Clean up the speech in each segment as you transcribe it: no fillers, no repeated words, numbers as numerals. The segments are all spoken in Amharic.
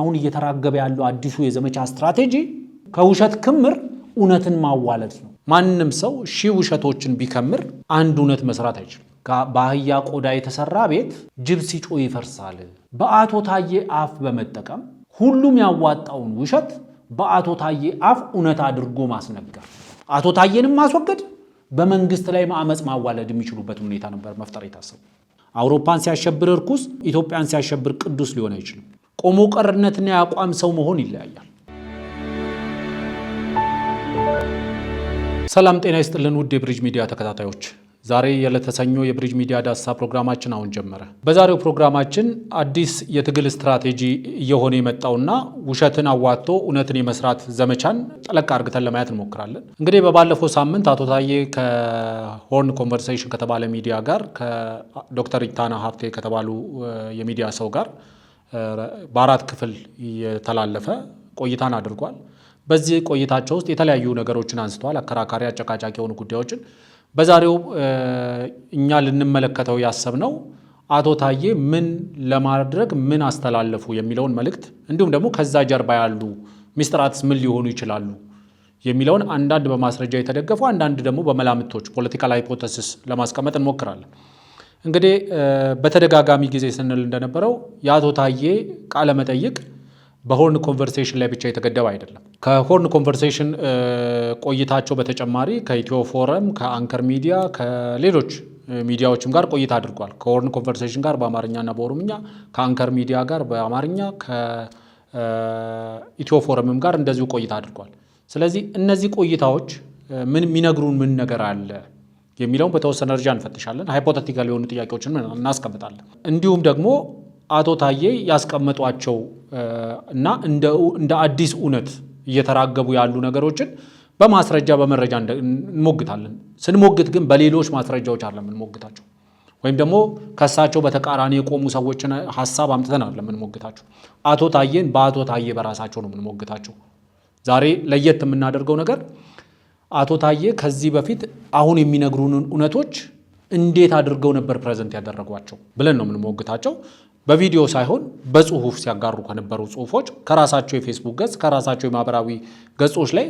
አሁን እየተራገበ ያለው አዲሱ የዘመቻ ስትራቴጂ ከውሸት ክምር እውነትን ማዋለድ ነው። ማንንም ሰው ሺህ ውሸቶችን ቢከምር አንድ እውነት መስራት አይችልም። በአህያ ቆዳ የተሰራ ቤት ጅብ ሲጮህ ይፈርሳል። በአቶ ታዬ አፍ በመጠቀም ሁሉም ያዋጣውን ውሸት በአቶ ታዬ አፍ እውነት አድርጎ ማስነገር፣ አቶ ታዬንም ማስወገድ፣ በመንግስት ላይ ማዕመጽ ማዋለድ የሚችሉበት ሁኔታ ነበር መፍጠር የታሰበው። አውሮፓን ሲያሸብር እርኩስ፣ ኢትዮጵያን ሲያሸብር ቅዱስ ሊሆን አይችልም። ቆሞ ቀርነትና የአቋም ሰው መሆን ይለያያል። ሰላም ጤና ይስጥልን ውድ የብሪጅ ሚዲያ ተከታታዮች፣ ዛሬ የለተሰኞ የብሪጅ ሚዲያ ዳሰሳ ፕሮግራማችን አሁን ጀመረ። በዛሬው ፕሮግራማችን አዲስ የትግል ስትራቴጂ እየሆነ የመጣውና ውሸትን አዋጥቶ እውነትን የመስራት ዘመቻን ጠለቅ አድርገን ለማየት እንሞክራለን። እንግዲህ በባለፈው ሳምንት አቶ ታዬ ከሆርን ኮንቨርሴሽን ከተባለ ሚዲያ ጋር ከዶክተር ኢታና ሀብቴ ከተባሉ የሚዲያ ሰው ጋር በአራት ክፍል የተላለፈ ቆይታን አድርጓል። በዚህ ቆይታቸው ውስጥ የተለያዩ ነገሮችን አንስተዋል። አከራካሪ አጨቃጫቂ የሆኑ ጉዳዮችን በዛሬው እኛ ልንመለከተው ያሰብነው አቶ ታዬ ምን ለማድረግ ምን አስተላለፉ የሚለውን መልእክት፣ እንዲሁም ደግሞ ከዛ ጀርባ ያሉ ሚስጥራትስ ምን ሊሆኑ ይችላሉ የሚለውን አንዳንድ በማስረጃ የተደገፉ አንዳንድ ደግሞ በመላምቶች ፖለቲካል ሃይፖቴሲስ ለማስቀመጥ እንሞክራለን። እንግዲህ በተደጋጋሚ ጊዜ ስንል እንደነበረው የአቶ ታዬ ቃለ መጠይቅ በሆርን ኮንቨርሴሽን ላይ ብቻ የተገደበ አይደለም። ከሆርን ኮንቨርሴሽን ቆይታቸው በተጨማሪ ከኢትዮ ፎረም፣ ከአንከር ሚዲያ፣ ከሌሎች ሚዲያዎችም ጋር ቆይታ አድርጓል። ከሆርን ኮንቨርሴሽን ጋር በአማርኛና በኦሮምኛ፣ ከአንከር ሚዲያ ጋር በአማርኛ፣ ከኢትዮ ፎረምም ጋር እንደዚሁ ቆይታ አድርጓል። ስለዚህ እነዚህ ቆይታዎች ምን የሚነግሩን ምን ነገር አለ የሚለውን በተወሰነ ደረጃ እንፈትሻለን። ሃይፖቴቲካል የሆኑ ጥያቄዎችን እናስቀምጣለን። እንዲሁም ደግሞ አቶ ታዬ ያስቀመጧቸው እና እንደ አዲስ እውነት እየተራገቡ ያሉ ነገሮችን በማስረጃ በመረጃ እንሞግታለን። ስንሞግት ግን በሌሎች ማስረጃዎች አይደለም የምንሞግታቸው፣ ወይም ደግሞ ከሳቸው በተቃራኒ የቆሙ ሰዎችን ሀሳብ አምጥተን አይደለም የምንሞግታቸው። አቶ ታዬን በአቶ ታዬ በራሳቸው ነው የምንሞግታቸው። ዛሬ ለየት የምናደርገው ነገር አቶ ታዬ ከዚህ በፊት አሁን የሚነግሩንን እውነቶች እንዴት አድርገው ነበር ፕሬዘንት ያደረጓቸው ብለን ነው የምንሞግታቸው። በቪዲዮ ሳይሆን በጽሁፍ ሲያጋሩ ከነበሩ ጽሁፎች ከራሳቸው የፌስቡክ ገጽ ከራሳቸው የማህበራዊ ገጾች ላይ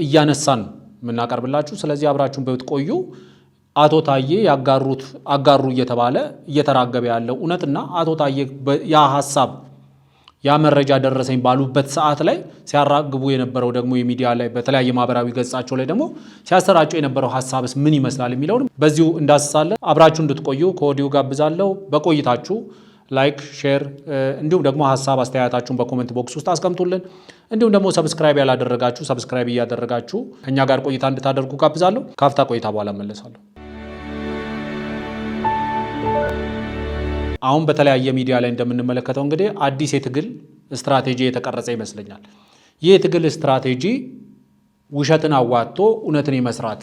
እያነሳን የምናቀርብላችሁ። ስለዚህ አብራችሁን ብትቆዩ አቶ ታዬ አጋሩ እየተባለ እየተራገበ ያለው እውነትና አቶ ታዬ ያ ሀሳብ ያ መረጃ ደረሰኝ ባሉበት ሰዓት ላይ ሲያራግቡ የነበረው ደግሞ የሚዲያ ላይ በተለያየ ማህበራዊ ገጻቸው ላይ ደግሞ ሲያሰራጩ የነበረው ሀሳብስ ምን ይመስላል የሚለውን በዚሁ እንዳስሳለን። አብራችሁ እንድትቆዩ ከወዲሁ ጋብዛለሁ። በቆይታችሁ ላይክ፣ ሼር እንዲሁም ደግሞ ሀሳብ አስተያየታችሁን በኮሜንት ቦክስ ውስጥ አስቀምጡልን። እንዲሁም ደግሞ ሰብስክራይብ ያላደረጋችሁ ሰብስክራይብ እያደረጋችሁ ከኛ ጋር ቆይታ እንድታደርጉ ጋብዛለሁ። ካፍታ ቆይታ በኋላ እመለሳለሁ። አሁን በተለያየ ሚዲያ ላይ እንደምንመለከተው እንግዲህ አዲስ የትግል ስትራቴጂ የተቀረጸ ይመስለኛል። ይህ የትግል ስትራቴጂ ውሸትን አዋጥቶ እውነትን የመስራት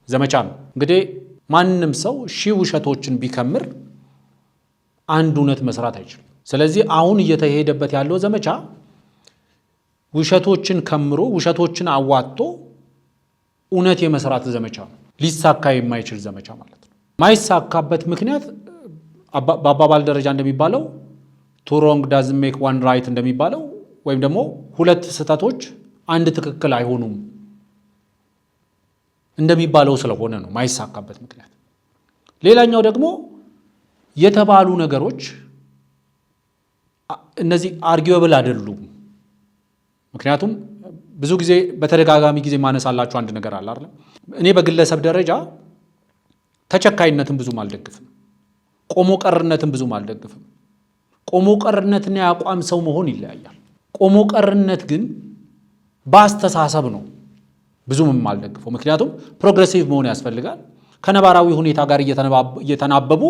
ዘመቻ ነው። እንግዲህ ማንም ሰው ሺህ ውሸቶችን ቢከምር አንድ እውነት መስራት አይችልም። ስለዚህ አሁን እየተሄደበት ያለው ዘመቻ ውሸቶችን ከምሮ ውሸቶችን አዋጥቶ እውነት የመስራት ዘመቻ ነው። ሊሳካ የማይችል ዘመቻ ማለት ነው። ማይሳካበት ምክንያት በአባባል ደረጃ እንደሚባለው ቱ ሮንግ ዳዝንት ሜክ ዋን ራይት እንደሚባለው፣ ወይም ደግሞ ሁለት ስህተቶች አንድ ትክክል አይሆኑም እንደሚባለው ስለሆነ ነው ማይሳካበት ምክንያት። ሌላኛው ደግሞ የተባሉ ነገሮች እነዚህ አርጊዌብል አይደሉም። ምክንያቱም ብዙ ጊዜ በተደጋጋሚ ጊዜ ማነሳላችሁ አንድ ነገር አለ አይደል? እኔ በግለሰብ ደረጃ ተቸካይነትን ብዙም አልደግፍም። ቆሞ ቀርነትን ብዙም አልደግፍም። ቆሞ ቀርነትና የአቋም ሰው መሆን ይለያያል። ቆሞ ቀርነት ግን በአስተሳሰብ ነው ብዙም አልደግፈው። ምክንያቱም ፕሮግሬሲቭ መሆን ያስፈልጋል። ከነባራዊ ሁኔታ ጋር እየተናበቡ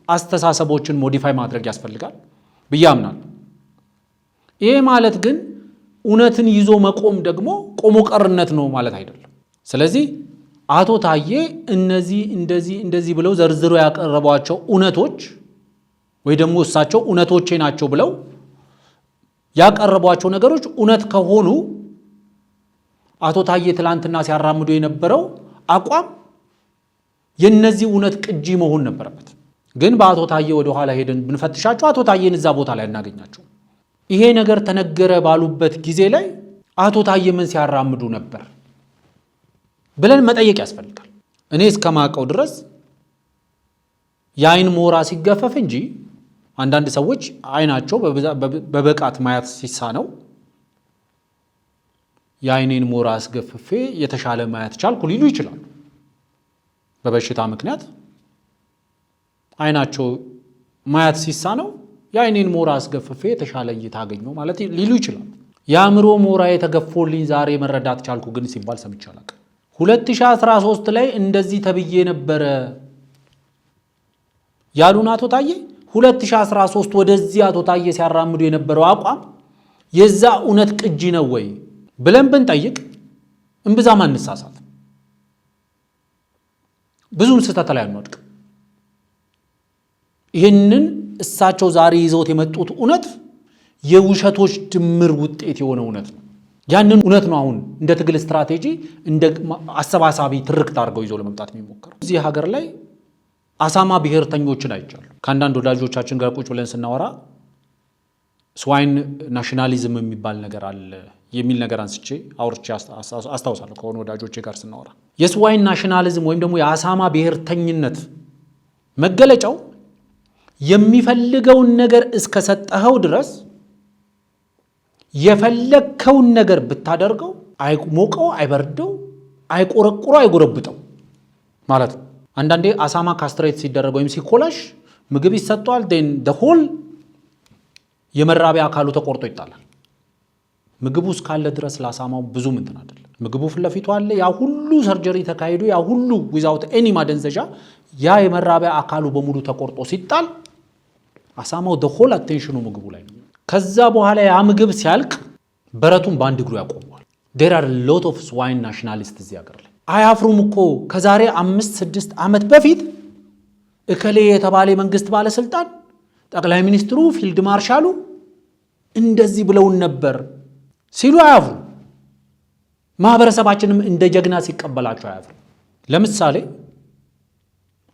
አስተሳሰቦችን ሞዲፋይ ማድረግ ያስፈልጋል ብዬ አምናለሁ። ይሄ ማለት ግን እውነትን ይዞ መቆም ደግሞ ቆሞ ቀርነት ነው ማለት አይደለም። ስለዚህ አቶ ታዬ እንደዚህ ብለው ዘርዝረው ያቀረቧቸው እውነቶች ወይ ደግሞ እሳቸው እውነቶቼ ናቸው ብለው ያቀረቧቸው ነገሮች እውነት ከሆኑ አቶ ታዬ ትላንትና ሲያራምዱ የነበረው አቋም የነዚህ እውነት ቅጂ መሆን ነበረበት። ግን በአቶ ታዬ ወደ ኋላ ሄደን ብንፈትሻቸው አቶ ታዬን እዛ ቦታ ላይ እናገኛቸው። ይሄ ነገር ተነገረ ባሉበት ጊዜ ላይ አቶ ታዬ ምን ሲያራምዱ ነበር ብለን መጠየቅ ያስፈልጋል። እኔ እስከማውቀው ድረስ የአይን ሞራ ሲገፈፍ እንጂ አንዳንድ ሰዎች አይናቸው በብቃት ማየት ሲሳነው የአይኔን ሞራ አስገፍፌ የተሻለ ማየት ቻልኩ ሊሉ ይችላሉ። በበሽታ ምክንያት አይናቸው ማየት ሲሳነው የአይኔን ሞራ አስገፍፌ የተሻለ እይታ አገኘሁ ማለት ሊሉ ይችላሉ። የአእምሮ ሞራ የተገፎልኝ ዛሬ መረዳት ቻልኩ ግን ሲባል ሰምቼ አላውቅም። 2013 ላይ እንደዚህ ተብዬ ነበረ ያሉን አቶ ታዬ 2013 ወደዚህ አቶ ታዬ ሲያራምዱ የነበረው አቋም የዛ እውነት ቅጂ ነው ወይ ብለን ብንጠይቅ እንብዛም አንሳሳት፣ ብዙም ስህተት ላይ አንወድቅ። ይህንን እሳቸው ዛሬ ይዘውት የመጡት እውነት የውሸቶች ድምር ውጤት የሆነ እውነት ነው። ያንን እውነት ነው አሁን እንደ ትግል ስትራቴጂ እንደ አሰባሳቢ ትርክት አድርገው ይዘው ለመምጣት የሚሞከረው። እዚህ ሀገር ላይ አሳማ ብሔርተኞችን አይቻሉ። ከአንዳንድ ወዳጆቻችን ጋር ቁጭ ብለን ስናወራ ስዋይን ናሽናሊዝም የሚባል ነገር አለ የሚል ነገር አንስቼ አውርቼ አስታውሳለሁ። ከሆነ ወዳጆቼ ጋር ስናወራ የስዋይን ናሽናሊዝም ወይም ደግሞ የአሳማ ብሔርተኝነት መገለጫው የሚፈልገውን ነገር እስከሰጠኸው ድረስ የፈለከውን ነገር ብታደርገው አይሞቀው፣ አይበርደው፣ አይቆረቁረው፣ አይጎረብጠው ማለት ነው። አንዳንዴ አሳማ ካስትሬት ሲደረግ ወይም ሲኮላሽ ምግብ ይሰጠዋል። ሆል የመራቢያ አካሉ ተቆርጦ ይጣላል። ምግቡ እስካለ ድረስ ለአሳማው ብዙ እንትን አይደለም። ምግቡ ፊት ለፊቱ አለ። ያ ሁሉ ሰርጀሪ ተካሂዶ ያ ሁሉ ዊዛውት ኤኒ ማደንዘዣ ያ የመራቢያ አካሉ በሙሉ ተቆርጦ ሲጣል አሳማው ሆል አቴንሽኑ ምግቡ ላይ ነው። ከዛ በኋላ ያ ምግብ ሲያልቅ በረቱን በአንድ እግሩ ያቆመዋል። ዴር አር ሎት ኦፍ ስዋይን ናሽናሊስት እዚህ ሀገር ላይ አያፍሩም እኮ። ከዛሬ 5-6 ዓመት በፊት እከሌ የተባለ መንግስት ባለስልጣን ጠቅላይ ሚኒስትሩ ፊልድ ማርሻሉ እንደዚህ ብለውን ነበር ሲሉ አያፍሩ። ማህበረሰባችንም እንደ ጀግና ሲቀበላቸው አያፍሩ። ለምሳሌ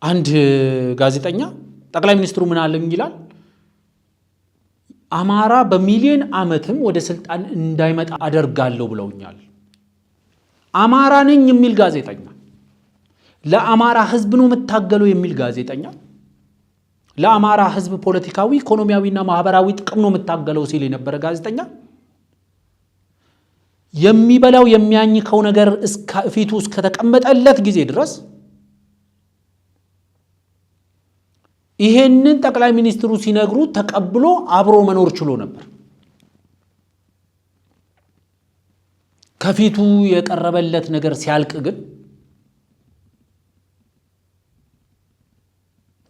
አንድ ጋዜጠኛ ጠቅላይ ሚኒስትሩ ምን አለኝ ይላል፣ አማራ በሚሊዮን ዓመትም ወደ ስልጣን እንዳይመጣ አደርጋለሁ ብለውኛል። አማራ ነኝ የሚል ጋዜጠኛ፣ ለአማራ ህዝብ ነው የምታገለው የሚል ጋዜጠኛ፣ ለአማራ ህዝብ ፖለቲካዊ ኢኮኖሚያዊና ማህበራዊ ጥቅም ነው የምታገለው ሲል የነበረ ጋዜጠኛ የሚበላው የሚያኝከው ነገር ፊቱ እስከተቀመጠለት ጊዜ ድረስ ይሄንን ጠቅላይ ሚኒስትሩ ሲነግሩ ተቀብሎ አብሮ መኖር ችሎ ነበር። ከፊቱ የቀረበለት ነገር ሲያልቅ ግን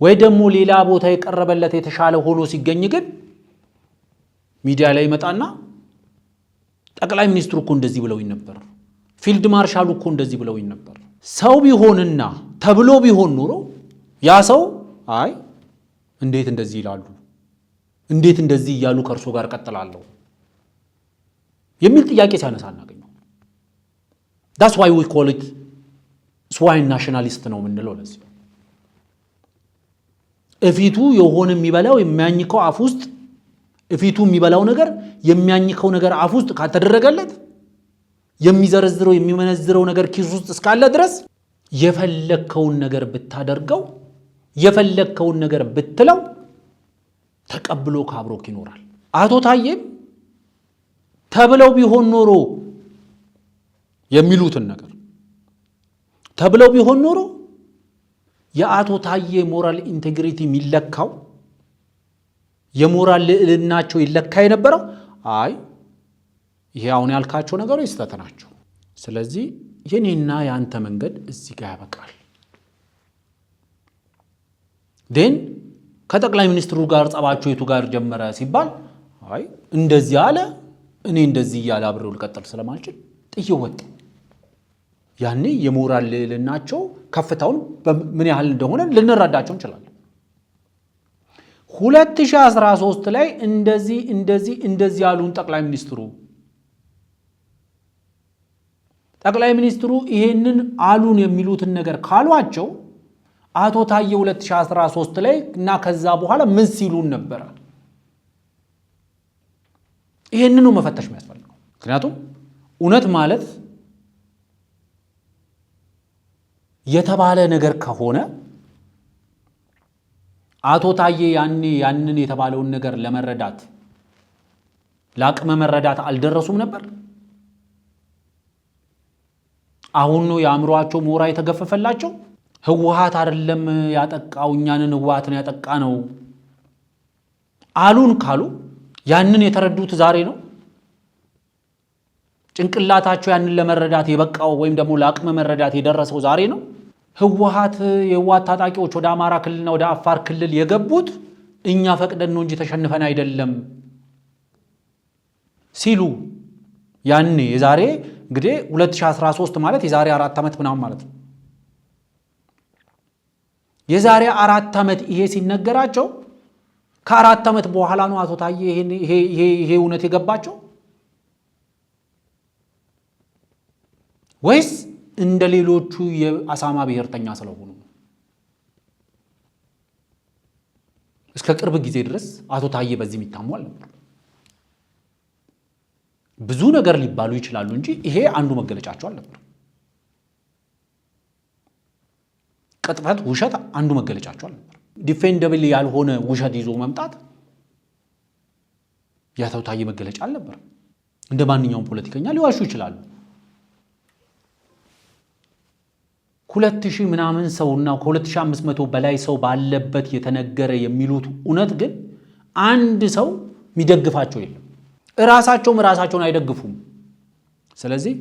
ወይ ደግሞ ሌላ ቦታ የቀረበለት የተሻለ ሆኖ ሲገኝ ግን ሚዲያ ላይ ይመጣና ጠቅላይ ሚኒስትሩ እኮ እንደዚህ ብለውኝ ነበር፣ ፊልድ ማርሻሉ እኮ እንደዚህ ብለውኝ ነበር። ሰው ቢሆንና ተብሎ ቢሆን ኑሮ ያ ሰው አይ እንዴት እንደዚህ ይላሉ፣ እንዴት እንደዚህ እያሉ ከእርሶ ጋር ቀጥላለሁ የሚል ጥያቄ ሲያነሳ እናገኘው። that's why we call it swine nationalist ነው የምንለው። ለዚህ እፊቱ የሆነ የሚበላው የሚያኝከው አፍ ውስጥ እፊቱ የሚበላው ነገር የሚያኝከው ነገር አፍ ውስጥ ካልተደረገለት የሚዘረዝረው የሚመነዝረው ነገር ኪስ ውስጥ እስካለ ድረስ የፈለከውን ነገር ብታደርገው የፈለከውን ነገር ብትለው ተቀብሎ ካብሮክ ይኖራል። አቶ ታዬም ተብለው ቢሆን ኖሮ የሚሉትን ነገር ተብለው ቢሆን ኖሮ የአቶ ታዬ ሞራል ኢንቴግሪቲ የሚለካው የሞራል ልዕልናቸው ይለካ የነበረው አይ ይሄ አሁን ያልካቸው ነገሮች ስህተት ናቸው፣ ስለዚህ የኔና ያንተ መንገድ እዚህ ጋር ያበቃል። ደን ከጠቅላይ ሚኒስትሩ ጋር ጸባቸው የቱ ጋር ጀመረ ሲባል አይ እንደዚህ አለ እኔ እንደዚህ ያለ አብሬው ልቀጥል ስለማልችል ጥዬው ወጣ። ያኔ የሞራል ልዕልናቸው ከፍታውን ምን ያህል እንደሆነ ልንረዳቸው እንችላለን። 2013 ላይ እንደዚህ ያሉን ጠቅላይ ሚኒስትሩ ይሄንን አሉን የሚሉትን ነገር ካሏቸው አቶ ታዬ 2013 ላይ እና ከዛ በኋላ ምን ሲሉን ነበር? ይሄንን ነው መፈተሽ የሚያስፈልገው። ምክንያቱም እውነት ማለት የተባለ ነገር ከሆነ አቶ ታዬ ያንን የተባለውን ነገር ለመረዳት ለአቅመ መረዳት አልደረሱም ነበር። አሁን ነው የአእምሮአቸው ሞራ የተገፈፈላቸው። ህወሓት አይደለም ያጠቃው እኛንን ህወሓትን ያጠቃ ነው አሉን ካሉ ያንን የተረዱት ዛሬ ነው። ጭንቅላታቸው ያንን ለመረዳት የበቃው ወይም ደግሞ ለአቅመ መረዳት የደረሰው ዛሬ ነው። የህወሓት ታጣቂዎች ወደ አማራ ክልልና ወደ አፋር ክልል የገቡት እኛ ፈቅደን ነው እንጂ ተሸንፈን አይደለም ሲሉ ያኔ የዛሬ እንግዲህ 2013 ማለት የዛሬ 4 ዓመት ምናምን ማለት ነው። የዛሬ 4 ዓመት ይሄ ሲነገራቸው ከ4 ዓመት በኋላ ነው አቶ ታዬ ይሄ እውነት የገባቸው ወይስ እንደ ሌሎቹ የአሳማ ብሔርተኛ ስለሆኑ? እስከ ቅርብ ጊዜ ድረስ አቶ ታዬ በዚህ የሚታሙ አልነበሩ። ብዙ ነገር ሊባሉ ይችላሉ እንጂ ይሄ አንዱ መገለጫቸው አልነበረ። ቅጥፈት፣ ውሸት አንዱ መገለጫቸው አልነበረ። ዲፌንደብል ያልሆነ ውሸት ይዞ መምጣት የአቶ ታዬ መገለጫ አልነበረ። እንደ ማንኛውም ፖለቲከኛ ሊዋሹ ይችላሉ። 2000 ምናምን ሰውና ከ2500 በላይ ሰው ባለበት የተነገረ የሚሉት እውነት ግን አንድ ሰው የሚደግፋቸው የለም። ራሳቸውን አይደግፉም። ስለዚህ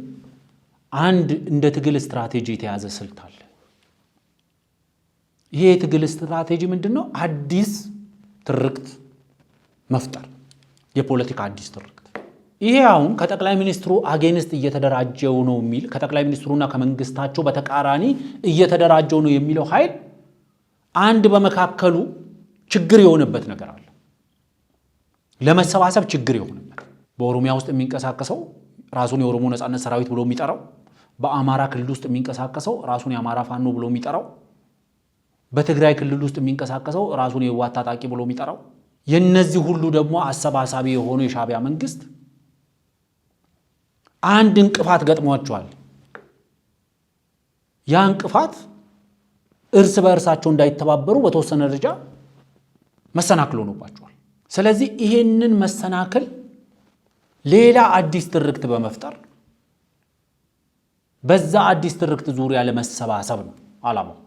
አንድ እንደ ትግል ስትራቴጂ የተያዘ ስልት አለ። ይሄ የትግል ስትራቴጂ ምንድነው? አዲስ ትርክት መፍጠር፣ የፖለቲካ አዲስ ትርክት። ይሄ አሁን ከጠቅላይ ሚኒስትሩ አጌንስት እየተደራጀው ነው የሚል ከጠቅላይ ሚኒስትሩና ከመንግስታቸው በተቃራኒ እየተደራጀው ነው የሚለው ኃይል አንድ በመካከሉ ችግር የሆነበት ነገር አለ። ለመሰባሰብ ችግር የሆነበት በኦሮሚያ ውስጥ የሚንቀሳቀሰው ራሱን የኦሮሞ ነጻነት ሰራዊት ብሎ የሚጠራው፣ በአማራ ክልል ውስጥ የሚንቀሳቀሰው ራሱን የአማራ ፋኖ ብሎ የሚጠራው፣ በትግራይ ክልል ውስጥ የሚንቀሳቀሰው ራሱን የህወሓት ታጣቂ ብሎ የሚጠራው፣ የነዚህ ሁሉ ደግሞ አሰባሳቢ የሆነው የሻዕቢያ መንግስት አንድ እንቅፋት ገጥሟቸዋል። ያ እንቅፋት እርስ በእርሳቸው እንዳይተባበሩ በተወሰነ ደረጃ መሰናክል ሆኖባቸዋል። ስለዚህ ይሄንን መሰናክል ሌላ አዲስ ትርክት በመፍጠር በዛ አዲስ ትርክት ዙሪያ ለመሰባሰብ ነው ዓላማው።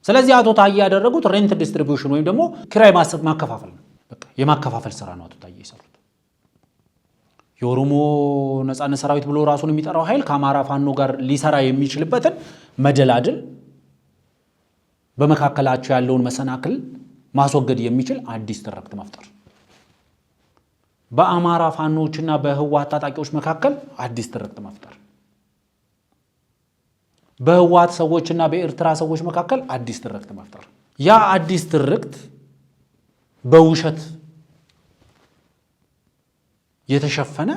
ስለዚህ አቶ ታዬ ያደረጉት ሬንት ዲስትሪቢዩሽን ወይም ደግሞ ኪራይ ማከፋፈል ነው። በቃ የማከፋፈል ስራ ነው አቶ ታዬ የሰሩት። የኦሮሞ ነጻነት ሰራዊት ብሎ ራሱን የሚጠራው ኃይል ከአማራ ፋኖ ጋር ሊሰራ የሚችልበትን መደላድል፣ በመካከላቸው ያለውን መሰናክል ማስወገድ የሚችል አዲስ ትርክት መፍጠር፣ በአማራ ፋኖችና በህወሓት ታጣቂዎች መካከል አዲስ ትርክት መፍጠር፣ በህወሓት ሰዎችና በኤርትራ ሰዎች መካከል አዲስ ትርክት መፍጠር። ያ አዲስ ትርክት በውሸት የተሸፈነ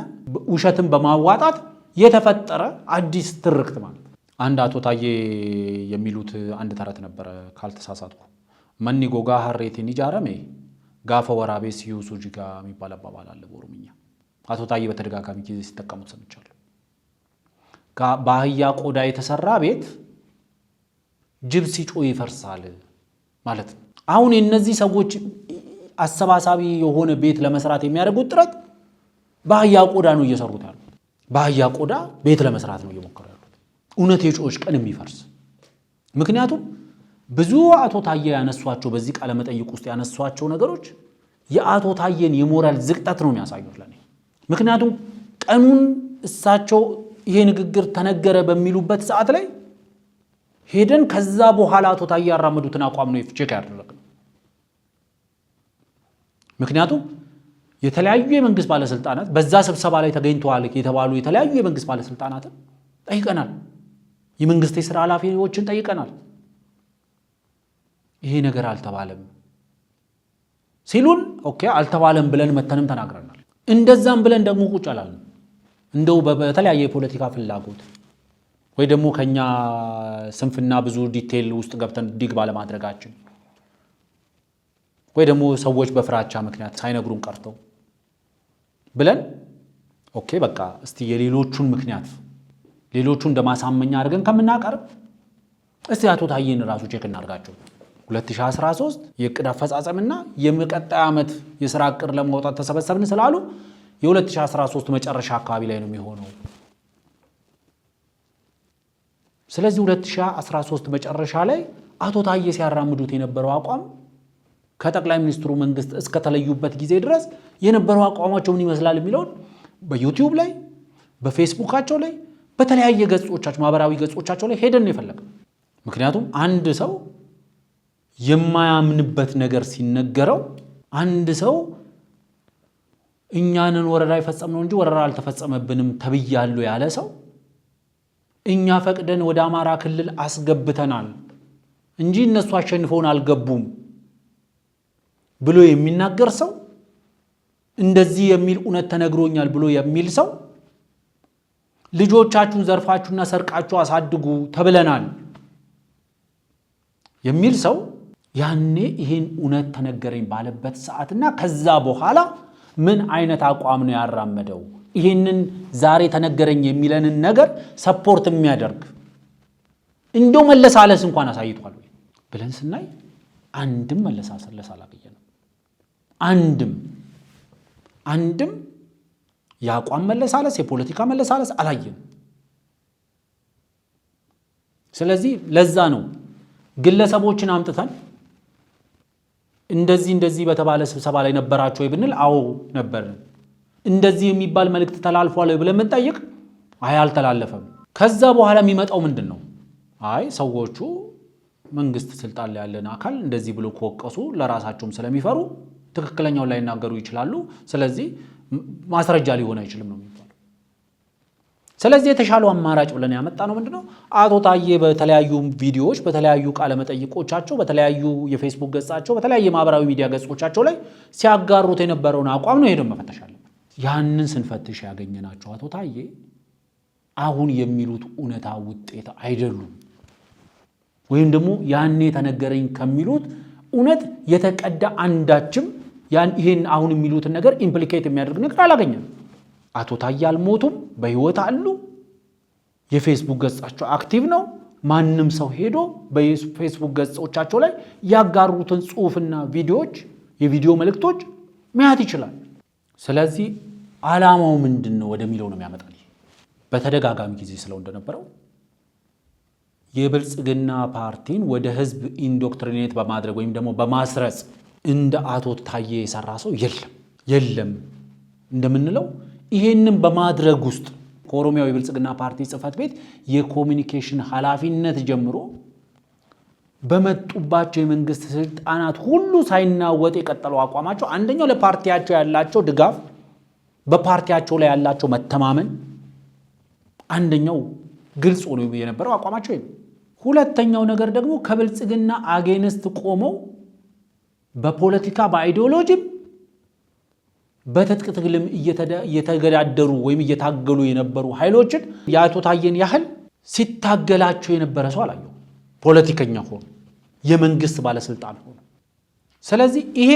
ውሸትን በማዋጣት የተፈጠረ አዲስ ትርክት ማለት። አንድ አቶ ታዬ የሚሉት አንድ ተረት ነበረ ካልተሳሳትኩ፣ መኒ ጎጋ ሀሬቲን ይጃረሜ ጋፈ ወራቤ ሲዩሱ ጅጋ የሚባል አባባል አለ በኦሮምኛ። አቶ ታዬ በተደጋጋሚ ጊዜ ሲጠቀሙት ሰምቻለሁ። በአህያ ቆዳ የተሰራ ቤት ጅብ ሲጮህ ይፈርሳል ማለት ነው። አሁን የነዚህ ሰዎች አሰባሳቢ የሆነ ቤት ለመስራት የሚያደርጉት ጥረት በአህያ ቆዳ ነው እየሰሩት ያሉት። በአህያ ቆዳ ቤት ለመስራት ነው እየሞከሩ ያሉት። እውነት የጮች ቀን የሚፈርስ። ምክንያቱም ብዙ አቶ ታዬ ያነሷቸው በዚህ ቃለ መጠይቅ ውስጥ ያነሷቸው ነገሮች የአቶ ታዬን የሞራል ዝቅጠት ነው የሚያሳዩት ለኔ። ምክንያቱም ቀኑን እሳቸው ይሄ ንግግር ተነገረ በሚሉበት ሰዓት ላይ ሄደን ከዛ በኋላ አቶ ታዬ ያራመዱትን አቋም ነው ቼክ ያደረግነው። ምክንያቱም የተለያዩ የመንግስት ባለስልጣናት በዛ ስብሰባ ላይ ተገኝተዋል የተባሉ የተለያዩ የመንግስት ባለስልጣናትን ጠይቀናል። የመንግስት የሥራ ኃላፊዎችን ጠይቀናል። ይሄ ነገር አልተባለም ሲሉን ኦኬ አልተባለም ብለን መተንም ተናግረናል። እንደዛም ብለን ደግሞ ቁጭ አላልንም። እንደው በተለያየ የፖለቲካ ፍላጎት ወይ ደግሞ ከኛ ስንፍና ብዙ ዲቴል ውስጥ ገብተን ዲግ ባለማድረጋችን ወይ ደግሞ ሰዎች በፍራቻ ምክንያት ሳይነግሩን ቀርተው ብለን ኦኬ በቃ እስቲ የሌሎቹን ምክንያት ሌሎቹን እንደማሳመኛ አድርገን ከምናቀርብ እስቲ አቶ ታዬን ራሱ ቼክ እናርጋቸው 2013 የቅድ አፈጻጸምና የመቀጣይ ዓመት የሥራ ዕቅድ ለማውጣት ተሰበሰብን ስላሉ የ2013 መጨረሻ አካባቢ ላይ ነው የሚሆነው ስለዚህ 2013 መጨረሻ ላይ አቶ ታዬ ሲያራምዱት የነበረው አቋም ከጠቅላይ ሚኒስትሩ መንግስት እስከ ተለዩበት ጊዜ ድረስ የነበረው አቋማቸው ምን ይመስላል የሚለው በዩቲዩብ ላይ በፌስቡካቸው ላይ በተለያየ ገጾቻቸው ማህበራዊ ገጾቻቸው ላይ ሄደን ነው የፈለገው ምክንያቱም አንድ ሰው የማያምንበት ነገር ሲነገረው አንድ ሰው እኛንን ወረራ ይፈጸምነው እንጂ ወረራ አልተፈጸመብንም ተብያለሁ ያለ ሰው እኛ ፈቅደን ወደ አማራ ክልል አስገብተናል እንጂ እነሱ አሸንፈውን አልገቡም ብሎ የሚናገር ሰው እንደዚህ የሚል እውነት ተነግሮኛል ብሎ የሚል ሰው ልጆቻችሁን ዘርፋችሁና ሰርቃችሁ አሳድጉ ተብለናል የሚል ሰው ያኔ ይሄን እውነት ተነገረኝ ባለበት ሰዓትና ከዛ በኋላ ምን አይነት አቋም ነው ያራመደው ይሄንን ዛሬ ተነገረኝ የሚለንን ነገር ሰፖርት የሚያደርግ እንደው መለሳለስ እንኳን አሳይቷል ብለን ስናይ አንድም መለሳለስ አላገኘንም አንድም ያቋም መለሳለስ የፖለቲካ መለሳለስ አላየንም ስለዚህ ለዛ ነው ግለሰቦችን አምጥተን እንደዚህ በተባለ ስብሰባ ላይ ነበራችሁ ይብንል አዎ ነበር እንደዚህ የሚባል መልእክት ተላልፏል ብለን መጣየቅ አይ አልተላለፈም ከዛ በኋላ የሚመጣው ምንድነው አይ ሰዎቹ መንግስት ስልጣን ላይ ያለን አካል እንደዚህ ብሎ ኮቀሱ ለራሳቸውም ስለሚፈሩ ትክክለኛው ላይ እናገሩ ይችላሉ ስለዚህ ማስረጃ ሊሆን አይችልም ነው የሚባለው ስለዚህ የተሻለው አማራጭ ብለን ያመጣ ነው ምንድነው አቶ ታዬ በተለያዩ ቪዲዮዎች በተለያዩ ቃለ መጠይቆቻቸው በተለያዩ የፌስቡክ ገጻቸው በተለያየ ማህበራዊ ሚዲያ ገጾቻቸው ላይ ሲያጋሩት የነበረውን አቋም ነው ሄደን መፈተሽ አለብን ያንን ስንፈትሽ ያገኘናቸው አቶ ታዬ አሁን የሚሉት እውነታ ውጤት አይደሉም ወይም ደግሞ ያኔ ተነገረኝ ከሚሉት እውነት የተቀዳ አንዳችም ይሄን አሁን የሚሉትን ነገር ኢምፕሊኬት የሚያደርግ ነገር አላገኘንም አቶ ታዬ አልሞቱም በህይወት አሉ የፌስቡክ ገጻቸው አክቲቭ ነው ማንንም ሰው ሄዶ በፌስቡክ ገጾቻቸው ላይ ያጋሩትን ጽሁፍና ቪዲዮዎች የቪዲዮ መልእክቶች ማየት ይችላል ስለዚህ ዓላማው ምንድነው ወደሚለው ነው የሚያመጣል በተደጋጋሚ ጊዜ ስለው እንደነበረው የብልጽግና ፓርቲን ወደ ህዝብ ኢንዶክትሪኔት በማድረግ ወይም ደግሞ በማስረጽ እንደ አቶ ታዬ የሰራ ሰው የለም እንደምንለው ይሄንን በማድረግ ውስጥ ከኦሮሚያው የብልጽግና ፓርቲ ጽህፈት ቤት የኮሙኒኬሽን ኃላፊነት ጀምሮ በመጡባቸው የመንግስት ስልጣናት ሁሉ ሳይናወጥ የቀጠለው አቋማቸው አንደኛው ለፓርቲያቸው ያላቸው ድጋፍ በፓርቲያቸው ላይ ያላቸው መተማመን አንደኛው ግልጽ ሆኖ የነበረው አቋማቸው ነው ሁለተኛው ነገር ደግሞ ከብልጽግና አጌንስት ቆመው በፖለቲካ በአይዲዮሎጂ በትጥቅ ትግልም እየተገዳደሩ ወይም እየታገሉ የነበሩ ኃይሎችን የአቶ ታዬን ያህል ሲታገላቸው የነበረ ሰው አላየው ፖለቲከኛ ሆኖ የመንግስት ባለስልጣን ሆኖ ስለዚህ ይሄ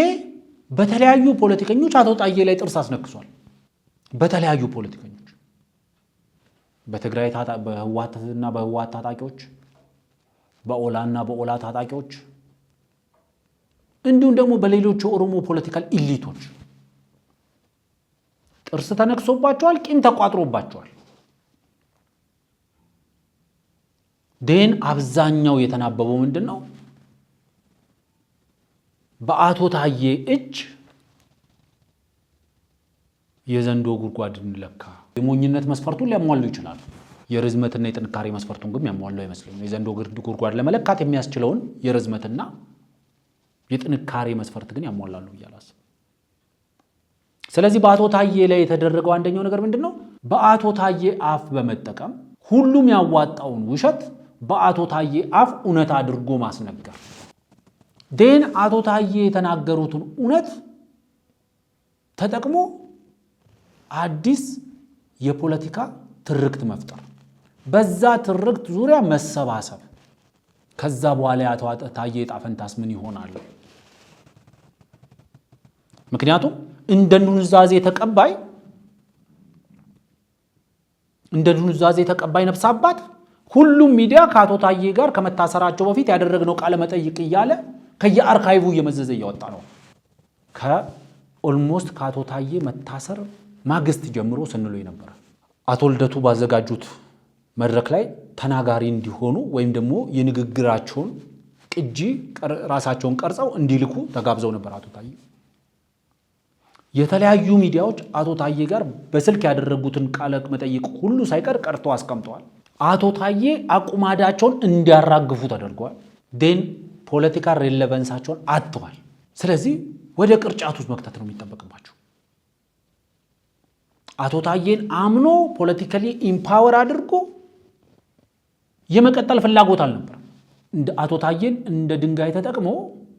በተለያዩ ፖለቲከኞች አቶ ታዬ ላይ ጥርስ አስነክሷል በተለያዩ ፖለቲከኞች በትግራይ በህዋትና በህዋት ታጣቂዎች በኦላና በኦላ ታጣቂዎች እንዲሁም ደግሞ በሌሎች ኦሮሞ ፖለቲካል ኢሊቶች ጥርስ ተነክሶባቸዋል ቂም ተቋጥሮባቸዋል ደን አብዛኛው የተናበበው ምንድነው በአቶ ታዬ እጅ የዘንዶ ጉድጓድ እንለካ የሞኝነት መስፈርቱን ሊያሟሉ ይችላል የርዝመትና የጥንካሬ መስፈርቱን ግን ያሟሉ አይመስልም የዘንዶ ጉድጓድ ለመለካት የሚያስችለውን የርዝመትና የጥንካሬ መስፈርት ግን ያሟላሉ ይላል ስለዚህ በአቶ ታዬ ላይ የተደረገው አንደኛው ነገር ምንድነው በአቶ ታዬ አፍ በመጠቀም ሁሉም ያዋጣውን ውሸት በአቶ ታዬ አፍ እውነት አድርጎ ማስነገር ደን አቶ ታዬ የተናገሩትን እውነት ተጠቅሞ አዲስ የፖለቲካ ትርክት መፍጠር በዛ ትርክት ዙሪያ መሰባሰብ ከዛ በኋላ አቶ ታዬ ጣፈንታስ ምን ይሆናል ምክንያቱም እንደ ኑዛዜ ተቀባይ እንደ ኑዛዜ ተቀባይ ነፍስ አባት ሁሉም ሚዲያ ከአቶ ታዬ ጋር ከመታሰራቸው በፊት ያደረግነው ቃለ መጠይቅ እያለ ከየአርካይቡ እየመዘዘ እያወጣ ነው። ከኦልሞስት ከአቶ ታዬ መታሰር ማግስት ጀምሮ ስንለው ነበር። አቶ ልደቱ ባዘጋጁት መድረክ ላይ ተናጋሪ እንዲሆኑ ወይም ደግሞ የንግግራቸውን ቅጂ ራሳቸውን ቀርጸው እንዲልኩ ተጋብዘው ነበር። አቶ ታዬ የተለያዩ ሚዲያዎች አቶ ታዬ ጋር በስልክ ያደረጉትን ቃለ መጠይቅ ሁሉ ሳይቀር ቀርተው አስቀምጠዋል። አቶ ታዬ አቁማዳቸውን እንዲያራግፉ ተደርገዋል። ዴን ፖለቲካል ሬሌቫንሳቸውን አጥተዋል። ስለዚህ ወደ ቅርጫት ውስጥ መክተት ነው የሚጠበቅባቸው። አቶ ታዬን አምኖ ፖለቲካሊ ኢምፓወር አድርጎ የመቀጠል ፍላጎት አልነበር። አቶ ታዬን እንደ ድንጋይ ተጠቅሞ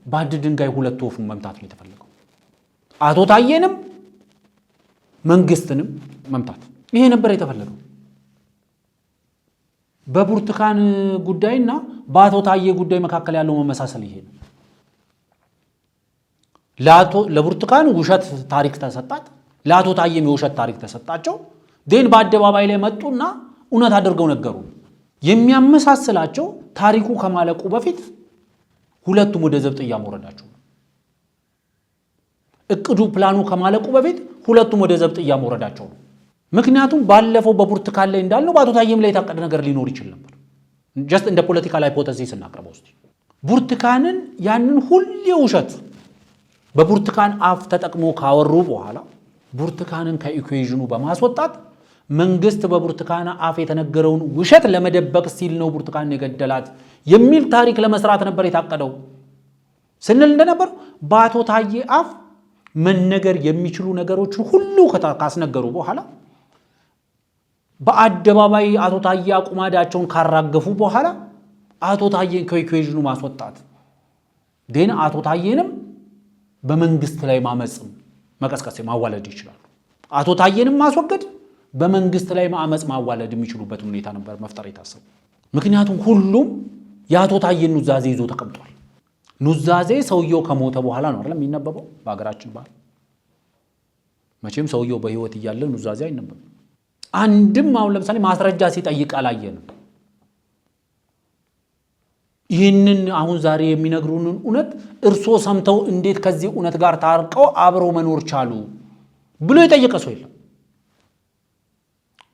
በአንድ ድንጋይ ሁለት ወፍ መምታት ነው የተፈለገው። አቶ ታዬንም መንግስትንም መምታት ይሄ ነበር የተፈለገው። በብርቱካን ጉዳይና በአቶ ታዬ ጉዳይ መካከል ያለው መመሳሰል ይሄ ነው። ለብርቱካን ውሸት ታሪክ ተሰጣት፣ ለአቶ ታዬም የውሸት ታሪክ ተሰጣቸው። ዴን በአደባባይ ላይ መጡና እውነት አድርገው ነገሩ። የሚያመሳስላቸው ታሪኩ ከማለቁ በፊት ሁለቱም ወደ ዘብጥያ መውረዳቸው። እቅዱ ፕላኑ ከማለቁ በፊት ሁለቱም ወደ ዘብጥያ መውረዳቸው ነው። ምክንያቱም ባለፈው በብርቱካን ላይ እንዳልነው በአቶ ታዬም ላይ የታቀደ ነገር ሊኖር ይችል ነበር። ጀስት እንደ ፖለቲካል ሃይፖቴሲስ እናቀርበው እስቲ። ብርቱካንን ያንን ሁሉ ውሸት በብርቱካን አፍ ተጠቅሞ ካወሩ በኋላ ብርቱካንን ከኢኩዌዥኑ በማስወጣት መንግስት በብርቱካን አፍ የተነገረውን ውሸት ለመደበቅ ሲል ነው ብርቱካንን የገደላት የሚል ታሪክ ለመስራት ነበር የታቀደው ስንል እንደነበር በአቶ ታዬ አፍ መነገር የሚችሉ ነገሮችን ሁሉ ካስነገሩ በኋላ በአደባባይ አቶ ታዬ አቁማዳቸውን ካራገፉ በኋላ አቶ ታዬን ከኢኩዌዥኑ ማስወጣት ዴን አቶ ታዬንም በመንግስት ላይ ማመጽም መቀስቀስ ማዋለድ ይችላሉ። አቶ ታዬንም ማስወገድ በመንግስት ላይ ማመጽ ማዋለድ የሚችሉበት ሁኔታ ነበር መፍጠር የታሰበው። ምክንያቱም ሁሉም የአቶ ታዬን ኑዛዜ ይዞ ተቀምጧል። ኑዛዜ ሰውየው ከሞተ በኋላ ነው አይደል የሚነበበው በአገራችን ባህል። መቼም ሰውየው በህይወት እያለ ኑዛዜ አይነበብም። አንድም አሁን ለምሳሌ ማስረጃ ሲጠይቅ አላየንም። ይህንን አሁን ዛሬ የሚነግሩንን እውነት እርሶ ሰምተው እንዴት ከዚህ እውነት ጋር ታርቀው አብረው መኖር ቻሉ ብሎ የጠየቀ ሰው የለም።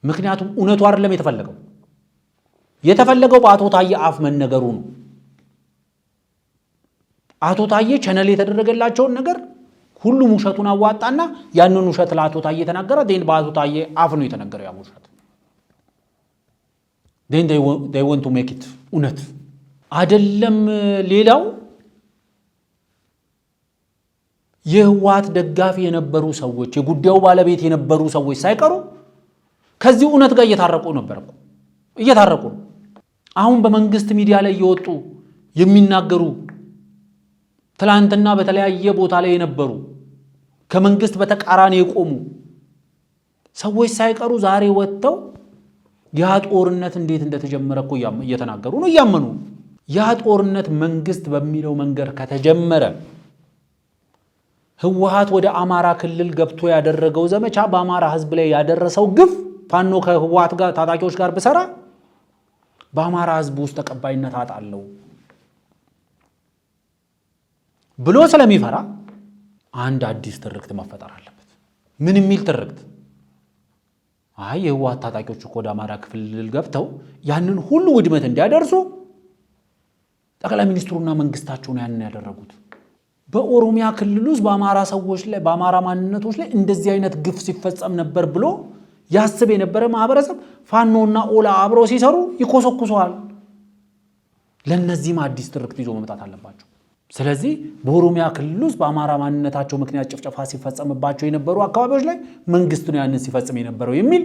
ምክንያቱም እውነቱ አይደለም የተፈለገው በአቶ ታዬ አፍ መነገሩ ነው። አቶ ታዬ ቸነል የተደረገላቸውን ነገር ሁሉም ውሸቱን አዋጣና ያንን ውሸት ለአቶ ታዬ ተናገረ። ዴን በአቶ ታዬ አፍ ነው የተነገረው ያ ውሸት። ዴን they want to make it እውነት አይደለም። ሌላው የህወሓት ደጋፊ የነበሩ ሰዎች የጉዳዩ ባለቤት የነበሩ ሰዎች ሳይቀሩ ከዚህ እውነት ጋር እየታረቁ ነው። አሁን በመንግስት ሚዲያ ላይ እየወጡ የሚናገሩ ትላንትና በተለያየ ቦታ ላይ የነበሩ ከመንግስት በተቃራኒ የቆሙ ሰዎች ሳይቀሩ ዛሬ ወጥተው ያ ጦርነት እንዴት እንደተጀመረ እኮ እየተናገሩ ነው፣ እያመኑ። ያ ጦርነት መንግስት በሚለው መንገድ ከተጀመረ ህወሓት ወደ አማራ ክልል ገብቶ ያደረገው ዘመቻ በአማራ ህዝብ ላይ ያደረሰው ግፍ ፋኖ ከህወሓት ጋር ታጣቂዎች ጋር በሰራ በአማራ ህዝብ ውስጥ ተቀባይነት አጣለው ብሎ ስለሚፈራ አንድ አዲስ ትርክት መፈጠር አለበት። ምን የሚል ትርክት? አይ የህወሓት ታጣቂዎች እኮ ወደ አማራ ክልል ገብተው ያንን ሁሉ ውድመት እንዲያደርሱ ጠቅላይ ሚኒስትሩና መንግስታቸው ያንን ያደረጉት። በኦሮሚያ ክልል ውስጥ በአማራ ሰዎች ላይ በአማራ ማንነቶች ላይ እንደዚህ አይነት ግፍ ሲፈጸም ነበር ብሎ ያስብ የነበረ ማህበረሰብ ፋኖና ኦላ አብረው ሲሰሩ ይኮሰኩሰዋል። ለነዚህም አዲስ ትርክት ይዞ መምጣት አለባቸው። ስለዚህ በኦሮሚያ ክልል ውስጥ በአማራ ማንነታቸው ምክንያት ጭፍጨፋ ሲፈጸምባቸው የነበሩ አካባቢዎች ላይ መንግስት ነው ያንን ሲፈጽም የነበረው የሚል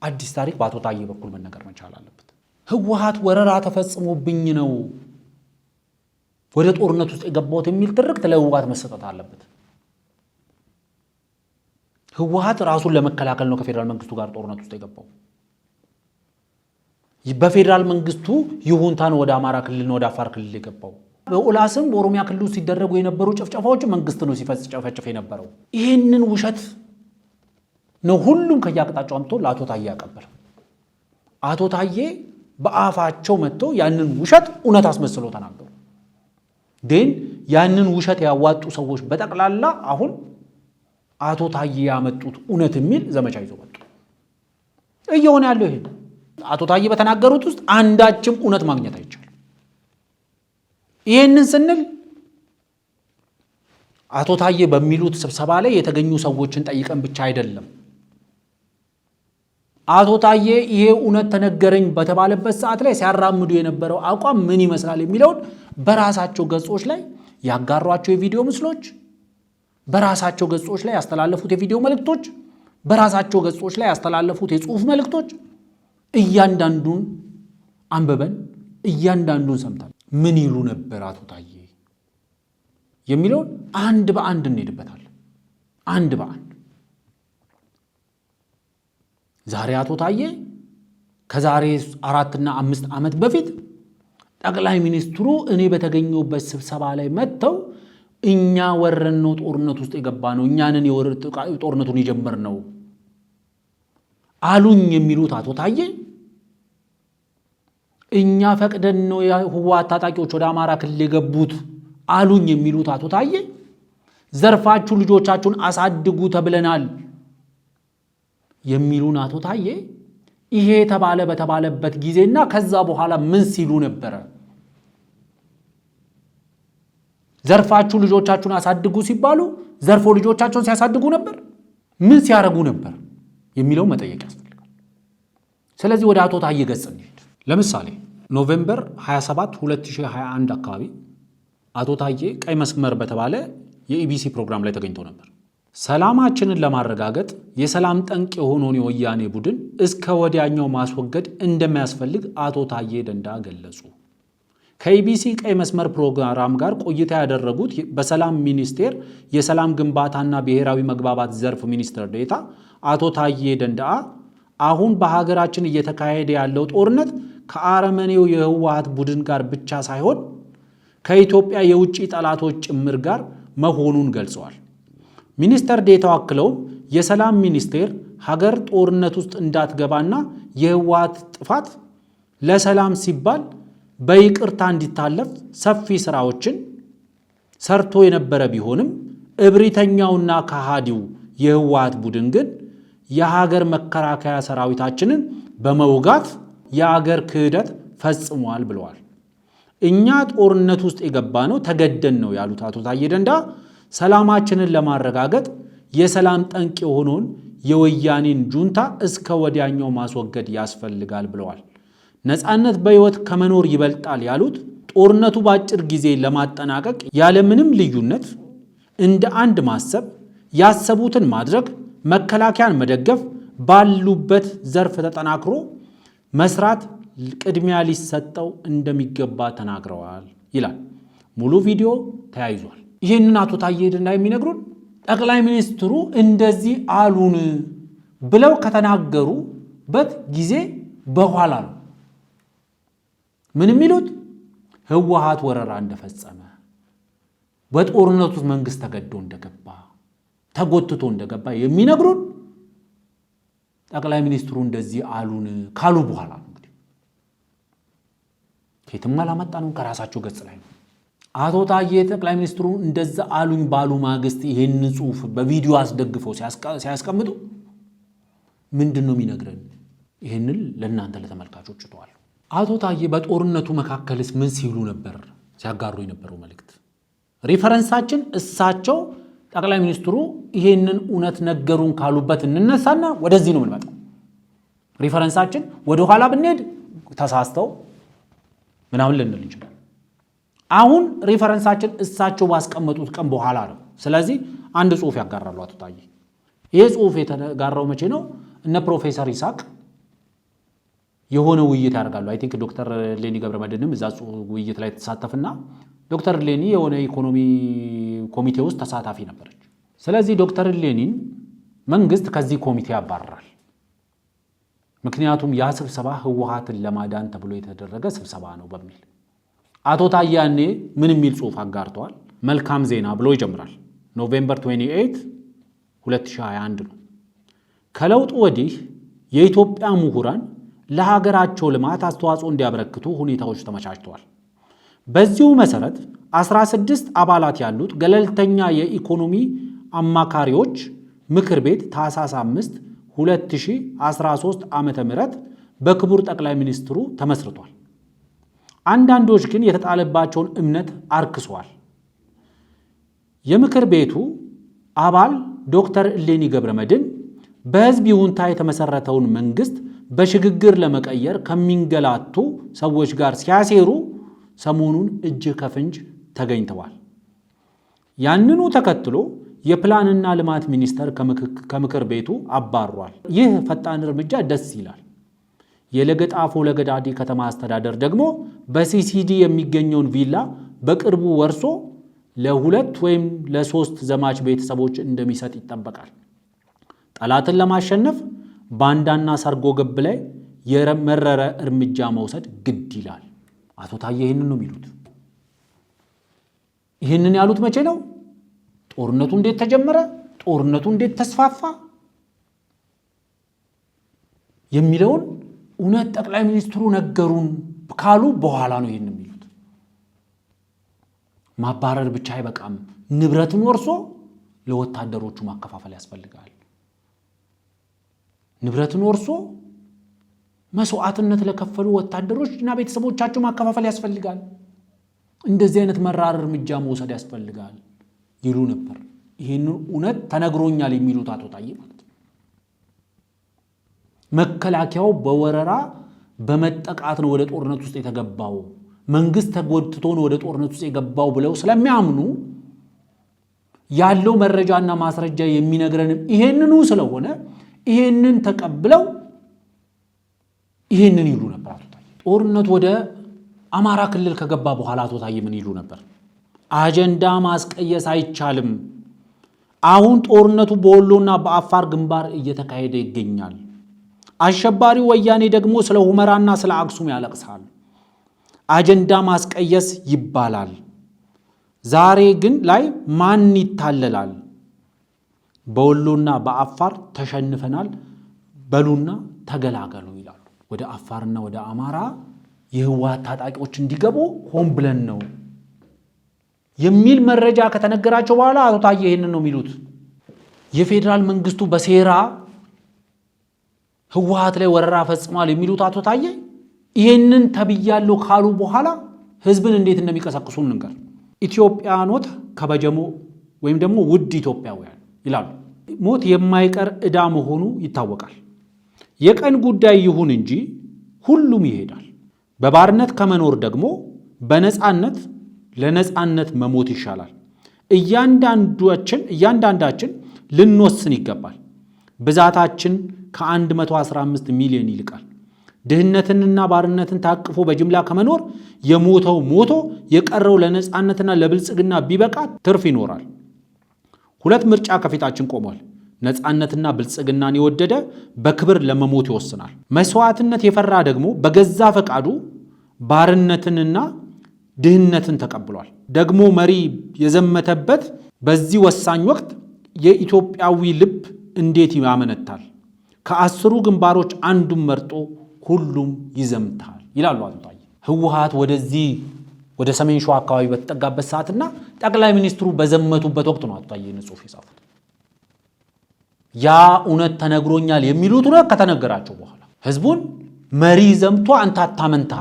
አዲስ ታሪክ በአቶ ታዬ በኩል መነገር መቻል አለበት። ህወሓት ወረራ ተፈጽሞብኝ ነው ወደ ጦርነት ውስጥ የገባሁት የሚል ትርክት ለህወሓት መሰጠት አለበት። ህወሓት ራሱን ለመከላከል ነው ከፌደራል መንግስቱ ጋር ጦርነት ውስጥ የገባው። በፌደራል መንግስቱ ይሁንታ ነው ወደ አማራ ክልል ነው ወደ አፋር ክልል የገባው። በኦላስም በኦሮሚያ ክልል ውስጥ ሲደረጉ የነበሩ ጭፍጨፋዎች መንግስት ነው ሲጨፈጭፍ የነበረው። ይህንን ውሸት ነው ሁሉም ከያቅጣጫው አምጥቶ ለአቶ ታዬ ያቀበለው። አቶ ታዬ በአፋቸው መጥተው ያንን ውሸት እውነት አስመስለው ተናገሩ። ግን ያንን ውሸት ያዋጡ ሰዎች በጠቅላላ አሁን አቶ ታዬ ያመጡት እውነት የሚል ዘመቻ ይዘው መጡ። እየሆነ ያለው ይሄ አቶ ታዬ በተናገሩት ውስጥ አንዳችም እውነት ማግኘት አይቻልም። ይሄንን ስንል አቶ ታዬ በሚሉት ስብሰባ ላይ የተገኙ ሰዎችን ጠይቀን ብቻ አይደለም። አቶ ታዬ ይሄ እውነት ተነገረኝ በተባለበት ሰዓት ላይ ሲያራምዱ የነበረው አቋም ምን ይመስላል የሚለውን በራሳቸው ገጾች ላይ ያጋሯቸው የቪዲዮ ምስሎች፣ በራሳቸው ገጾች ላይ ያስተላለፉት የቪዲዮ መልእክቶች፣ በራሳቸው ገጾች ላይ ያስተላለፉት የጽሑፍ መልእክቶች እያንዳንዱን አንበበን እያንዳንዱን ሰምተን ምን ይሉ ነበር አቶ ታዬ የሚለውን አንድ በአንድ እንሄድበታለን። አንድ በአንድ ዛሬ አቶ ታዬ ከዛሬ 4 እና 5 ዓመት በፊት ጠቅላይ ሚኒስትሩ እኔ በተገኘውበት ስብሰባ ላይ መጥተው እኛ ወረን ነው ጦርነት ውስጥ የገባ ነው እኛንን ጦርነቱን የጀመርነው አሉኝ የሚሉት አቶ ታዬ እኛ ፈቅደን ነው የህወሓት ታጣቂዎች ወደ አማራ ክልል የገቡት አሉኝ የሚሉት አቶ ታዬ ዘርፋችሁ ልጆቻችሁን አሳድጉ ተብለናል የሚሉን አቶ ታዬ ይሄ ተባለ በተባለበት ጊዜና ከዛ በኋላ ምን ሲሉ ነበር? ዘርፋችሁ ልጆቻችሁን አሳድጉ ሲባሉ ዘርፎ ልጆቻቸውን ሲያሳድጉ ነበር? ምን ሲያረጉ ነበር የሚለው መጠየቅ ያስፈልጋል። ስለዚህ ወደ አቶ ታዬ ገጽ እንሂድ። ለምሳሌ ኖቬምበር 27 2021 አካባቢ አቶ ታዬ ቀይ መስመር በተባለ የኢቢሲ ፕሮግራም ላይ ተገኝቶ ነበር። ሰላማችንን ለማረጋገጥ የሰላም ጠንቅ የሆነውን የወያኔ ቡድን እስከ ወዲያኛው ማስወገድ እንደሚያስፈልግ አቶ ታዬ ደንደዓ ገለጹ። ከኢቢሲ ቀይ መስመር ፕሮግራም ጋር ቆይታ ያደረጉት በሰላም ሚኒስቴር የሰላም ግንባታና ብሔራዊ መግባባት ዘርፍ ሚኒስትር ዴኤታ አቶ ታዬ ደንደዓ አሁን በሀገራችን እየተካሄደ ያለው ጦርነት ከአረመኔው የህወሓት ቡድን ጋር ብቻ ሳይሆን ከኢትዮጵያ የውጭ ጠላቶች ጭምር ጋር መሆኑን ገልጸዋል። ሚኒስትር ዴኤታው አክለው የሰላም ሚኒስቴር ሀገር ጦርነት ውስጥ እንዳትገባና የህወሓት ጥፋት ለሰላም ሲባል በይቅርታ እንዲታለፍ ሰፊ ስራዎችን ሰርቶ የነበረ ቢሆንም እብሪተኛውና ከሃዲው የህወሓት ቡድን ግን የሀገር መከላከያ ሰራዊታችንን በመውጋት የሀገር ክህደት ፈጽሟል ብለዋል። እኛ ጦርነት ውስጥ የገባነው ተገደን ነው ያሉት አቶ ታዬ ደንደዓ ሰላማችንን ለማረጋገጥ የሰላም ጠንቅ የሆነውን የወያኔን ጁንታ እስከ ወዲያኛው ማስወገድ ያስፈልጋል ብለዋል። ነፃነት በህይወት ከመኖር ይበልጣል ያሉት ጦርነቱ በአጭር ጊዜ ለማጠናቀቅ ያለምንም ልዩነት እንደ አንድ ማሰብ፣ ያሰቡትን ማድረግ፣ መከላከያን መደገፍ፣ ባሉበት ዘርፍ ተጠናክሮ መስራት ቅድሚያ ሊሰጠው እንደሚገባ ተናግረዋል ይላል። ሙሉ ቪዲዮ ተያይዟል። ይህንን አቶ ታዬ ደንደዓ የሚነግሩን ጠቅላይ ሚኒስትሩ እንደዚህ አሉን ብለው ከተናገሩበት ጊዜ በኋላ ነው። ምን የሚሉት? ህወሓት ወረራ እንደፈጸመ፣ በጦርነቱ ውስጥ መንግስት ተገዶ እንደገባ፣ ተጎትቶ እንደገባ የሚነግሩን ጠቅላይ ሚኒስትሩ እንደዚህ አሉን ካሉ በኋላ ነው። እንግዲህ ከየትም አላመጣ ነው፣ ከራሳቸው ገጽ ላይ ነው። አቶ ታዬ ጠቅላይ ሚኒስትሩ እንደዛ አሉኝ ባሉ ማግስት ይሄን ጽሑፍ በቪዲዮ አስደግፈው ሲያስቀምጡ ምንድነው የሚነግረን? ይሄንን ለእናንተ ለተመልካቾች ተዋል። አቶ ታዬ በጦርነቱ መካከልስ ምን ሲሉ ነበር ሲያጋሩ የነበረው መልእክት? ሪፈረንሳችን እሳቸው ጠቅላይ ሚኒስትሩ ይሄንን እውነት ነገሩን ካሉበት እንነሳና ወደዚህ ነው የምንመጣው። ሪፈረንሳችን ወደ ኋላ ብንሄድ ተሳስተው ምናምን ልንል እንችላለን። አሁን ሪፈረንሳችን እሳቸው ባስቀመጡት ቀን በኋላ ነው። ስለዚህ አንድ ጽሑፍ ያጋራሉ አቶ ታዬ። ይሄ ጽሑፍ የተጋራው መቼ ነው? እነ ፕሮፌሰር ይስሐቅ የሆነ ውይይት ያደርጋሉ። አይ ቲንክ ዶክተር ሌኒ ገብረመድህንም እዛ ውይይት ላይ ተሳተፍና ዶክተር ሌኒ የሆነ ኢኮኖሚ ኮሚቴ ውስጥ ተሳታፊ ነበረች። ስለዚህ ዶክተር ሌኒን መንግስት ከዚህ ኮሚቴ ያባርራል። ምክንያቱም ያ ስብሰባ ህወሓትን ለማዳን ተብሎ የተደረገ ስብሰባ ነው በሚል አቶ ታዬ ያኔ ምን የሚል ጽሑፍ አጋርተዋል? መልካም ዜና ብሎ ይጀምራል። ኖቬምበር 28 2021 ነው። ከለውጡ ወዲህ የኢትዮጵያ ምሁራን ለሀገራቸው ልማት አስተዋጽኦ እንዲያበረክቱ ሁኔታዎች ተመቻችተዋል። በዚሁ መሰረት 16 አባላት ያሉት ገለልተኛ የኢኮኖሚ አማካሪዎች ምክር ቤት ታኅሳስ 5 2013 ዓመተ ምህረት በክቡር ጠቅላይ ሚኒስትሩ ተመስርቷል። አንዳንዶች ግን የተጣለባቸውን እምነት አርክሰዋል። የምክር ቤቱ አባል ዶክተር እሌኒ ገብረመድህን በሕዝብ ይሁንታ የተመሰረተውን መንግስት በሽግግር ለመቀየር ከሚንገላቱ ሰዎች ጋር ሲያሴሩ ሰሞኑን እጅ ከፍንጅ ተገኝተዋል። ያንኑ ተከትሎ የፕላንና ልማት ሚኒስቴር ከምክር ቤቱ አባሯል። ይህ ፈጣን እርምጃ ደስ ይላል። የለገጣፎ ለገዳዲ ከተማ አስተዳደር ደግሞ በሲሲዲ የሚገኘውን ቪላ በቅርቡ ወርሶ ለ2 ወይም ለ3 ዘማች ቤተሰቦች እንደሚሰጥ ይጠበቃል። ጠላትን ለማሸነፍ ባንዳና ሰርጎ ገብ ላይ የመረረ እርምጃ መውሰድ ግድ ይላል። አቶ ታዬ ይህንን ነው የሚሉት። ይህንን ያሉት መቼ ነው? ጦርነቱ እንዴት ተጀመረ? ጦርነቱ እንዴት ተስፋፋ? የሚለውን እውነት ጠቅላይ ሚኒስትሩ ነገሩን ካሉ በኋላ ነው ይህን የሚሉት። ማባረር ብቻ አይበቃም። ንብረትን ወርሶ ለወታደሮቹ ማከፋፈል ያስፈልጋል። ንብረትን ወርሶ መስዋዕትነት ለከፈሉ ወታደሮች እና ቤተሰቦቻቸው ማከፋፈል ያስፈልጋል። እንደዚህ አይነት መራር እርምጃ መውሰድ ያስፈልጋል ይሉ ነበር። ይህንን እውነት ተነግሮኛል የሚሉት አቶ ታዬ ማለት ነው። መከላከያው በወረራ በመጠቃት ነው ወደ ጦርነት ውስጥ የተገባው፣ መንግስት ተጎድቶ ነው ወደ ጦርነት ውስጥ የገባው ብለው ስለሚያምኑ ያለው መረጃና ማስረጃ የሚነግረንም ይሄንኑ ስለሆነ ይሄንን ተቀብለው ይሄንን ይሉ ነበር አቶ ታዬ። ጦርነቱ ወደ አማራ ክልል ከገባ በኋላ አቶ ታዬ ምን ይሉ ነበር? አጀንዳ ማስቀየስ አይቻልም። አሁን ጦርነቱ በወሎና በአፋር ግንባር እየተካሄደ ይገኛል። አሸባሪው ወያኔ ደግሞ ስለ ሁመራና ስለ አክሱም ያለቅሳል። አጀንዳ ማስቀየስ ይባላል። ዛሬ ግን ላይ ማን ይታለላል? በወሎና በአፋር ተሸንፈናል በሉና ተገላገሉ ይላሉ። ወደ አፋርና ወደ አማራ የህወሓት ታጣቂዎች እንዲገቡ ሆን ብለን ነው የሚል መረጃ ከተነገራቸው በኋላ አቶ ታዬ ይሄንን ነው የሚሉት። የፌዴራል መንግስቱ በሴራ ህወሓት ላይ ወረራ ፈጽሟል የሚሉት አቶ ታዬ ይሄንን ተብያለሁ ካሉ በኋላ ህዝብን እንዴት እንደሚቀሰቅሱ እንንገር። ኢትዮጵያኖት ከበጀሞ ወይም ደግሞ ውድ ኢትዮጵያውያን ይላሉ። ሞት የማይቀር ዕዳ መሆኑ ይታወቃል። የቀን ጉዳይ ይሁን እንጂ ሁሉም ይሄዳል። በባርነት ከመኖር ደግሞ በነፃነት ለነፃነት መሞት ይሻላል። እያንዳንዳችን ልንወስን ይገባል። ብዛታችን ከ115 ሚሊዮን ይልቃል። ድህነትንና ባርነትን ታቅፎ በጅምላ ከመኖር የሞተው ሞቶ የቀረው ለነፃነትና ለብልጽግና ቢበቃ ትርፍ ይኖራል። 2 ምርጫ ከፊታችን ቆሟል። ነፃነትና ብልጽግናን የወደደ በክብር ለመሞት ይወስናል። መስዋዕትነት የፈራ ደግሞ በገዛ ፈቃዱ ባርነትንና ድህነትን ተቀብሏል። ደግሞ መሪ የዘመተበት በዚህ ወሳኝ ወቅት የኢትዮጵያዊ ልብ እንዴት ያመነታል? ከ10 ግንባሮች አንዱን መርጦ ሁሉም ይዘምታል ይላሉ አቶ ታዬ። ህወሓት ወደ ሰሜን ሸዋ አካባቢ በተጠጋበት ሰዓትና ጠቅላይ ሚኒስትሩ በዘመቱበት ወቅት ነው አቶ ታዬ ጽሑፍ የጻፉት። ያ እውነት ተነግሮኛል የሚሉት ነው ከተነገራቸው በኋላ ህዝቡን መሪ ዘምቶ አንተ አታመንታ፣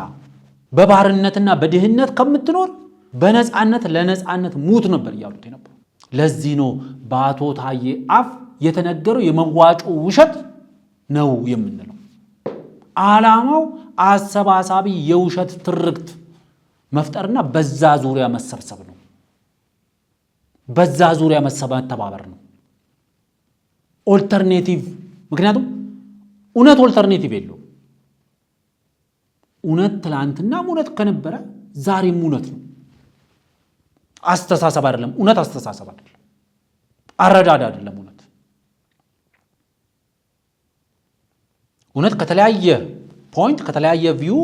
በባርነትና በድህነት ከምትኖር በነፃነት ለነፃነት ሙት ነበር እያሉት ነበር። ለዚህ ነው በአቶ ታዬ አፍ የተነገረው የመዋጮ ውሸት ነው የምንለው። ዓላማው አሰባሳቢ የውሸት ትርክት መፍጠርና በዛ ዙሪያ መሰብሰብ ነው። በዛ ዙሪያ መተባበር ነው። ኦልተርኔቲቭ ምክንያቱም እውነት ኦልተርኔቲቭ የለውም። እውነት ትላንትናም እውነት ከነበረ ዛሬም እውነት ነው። አስተሳሰብ አይደለም እውነት፣ አስተሳሰብ አይደለም፣ አረዳድ አይደለም እውነት። እውነት ከተለያየ ፖይንት፣ ከተለያየ ቪው፣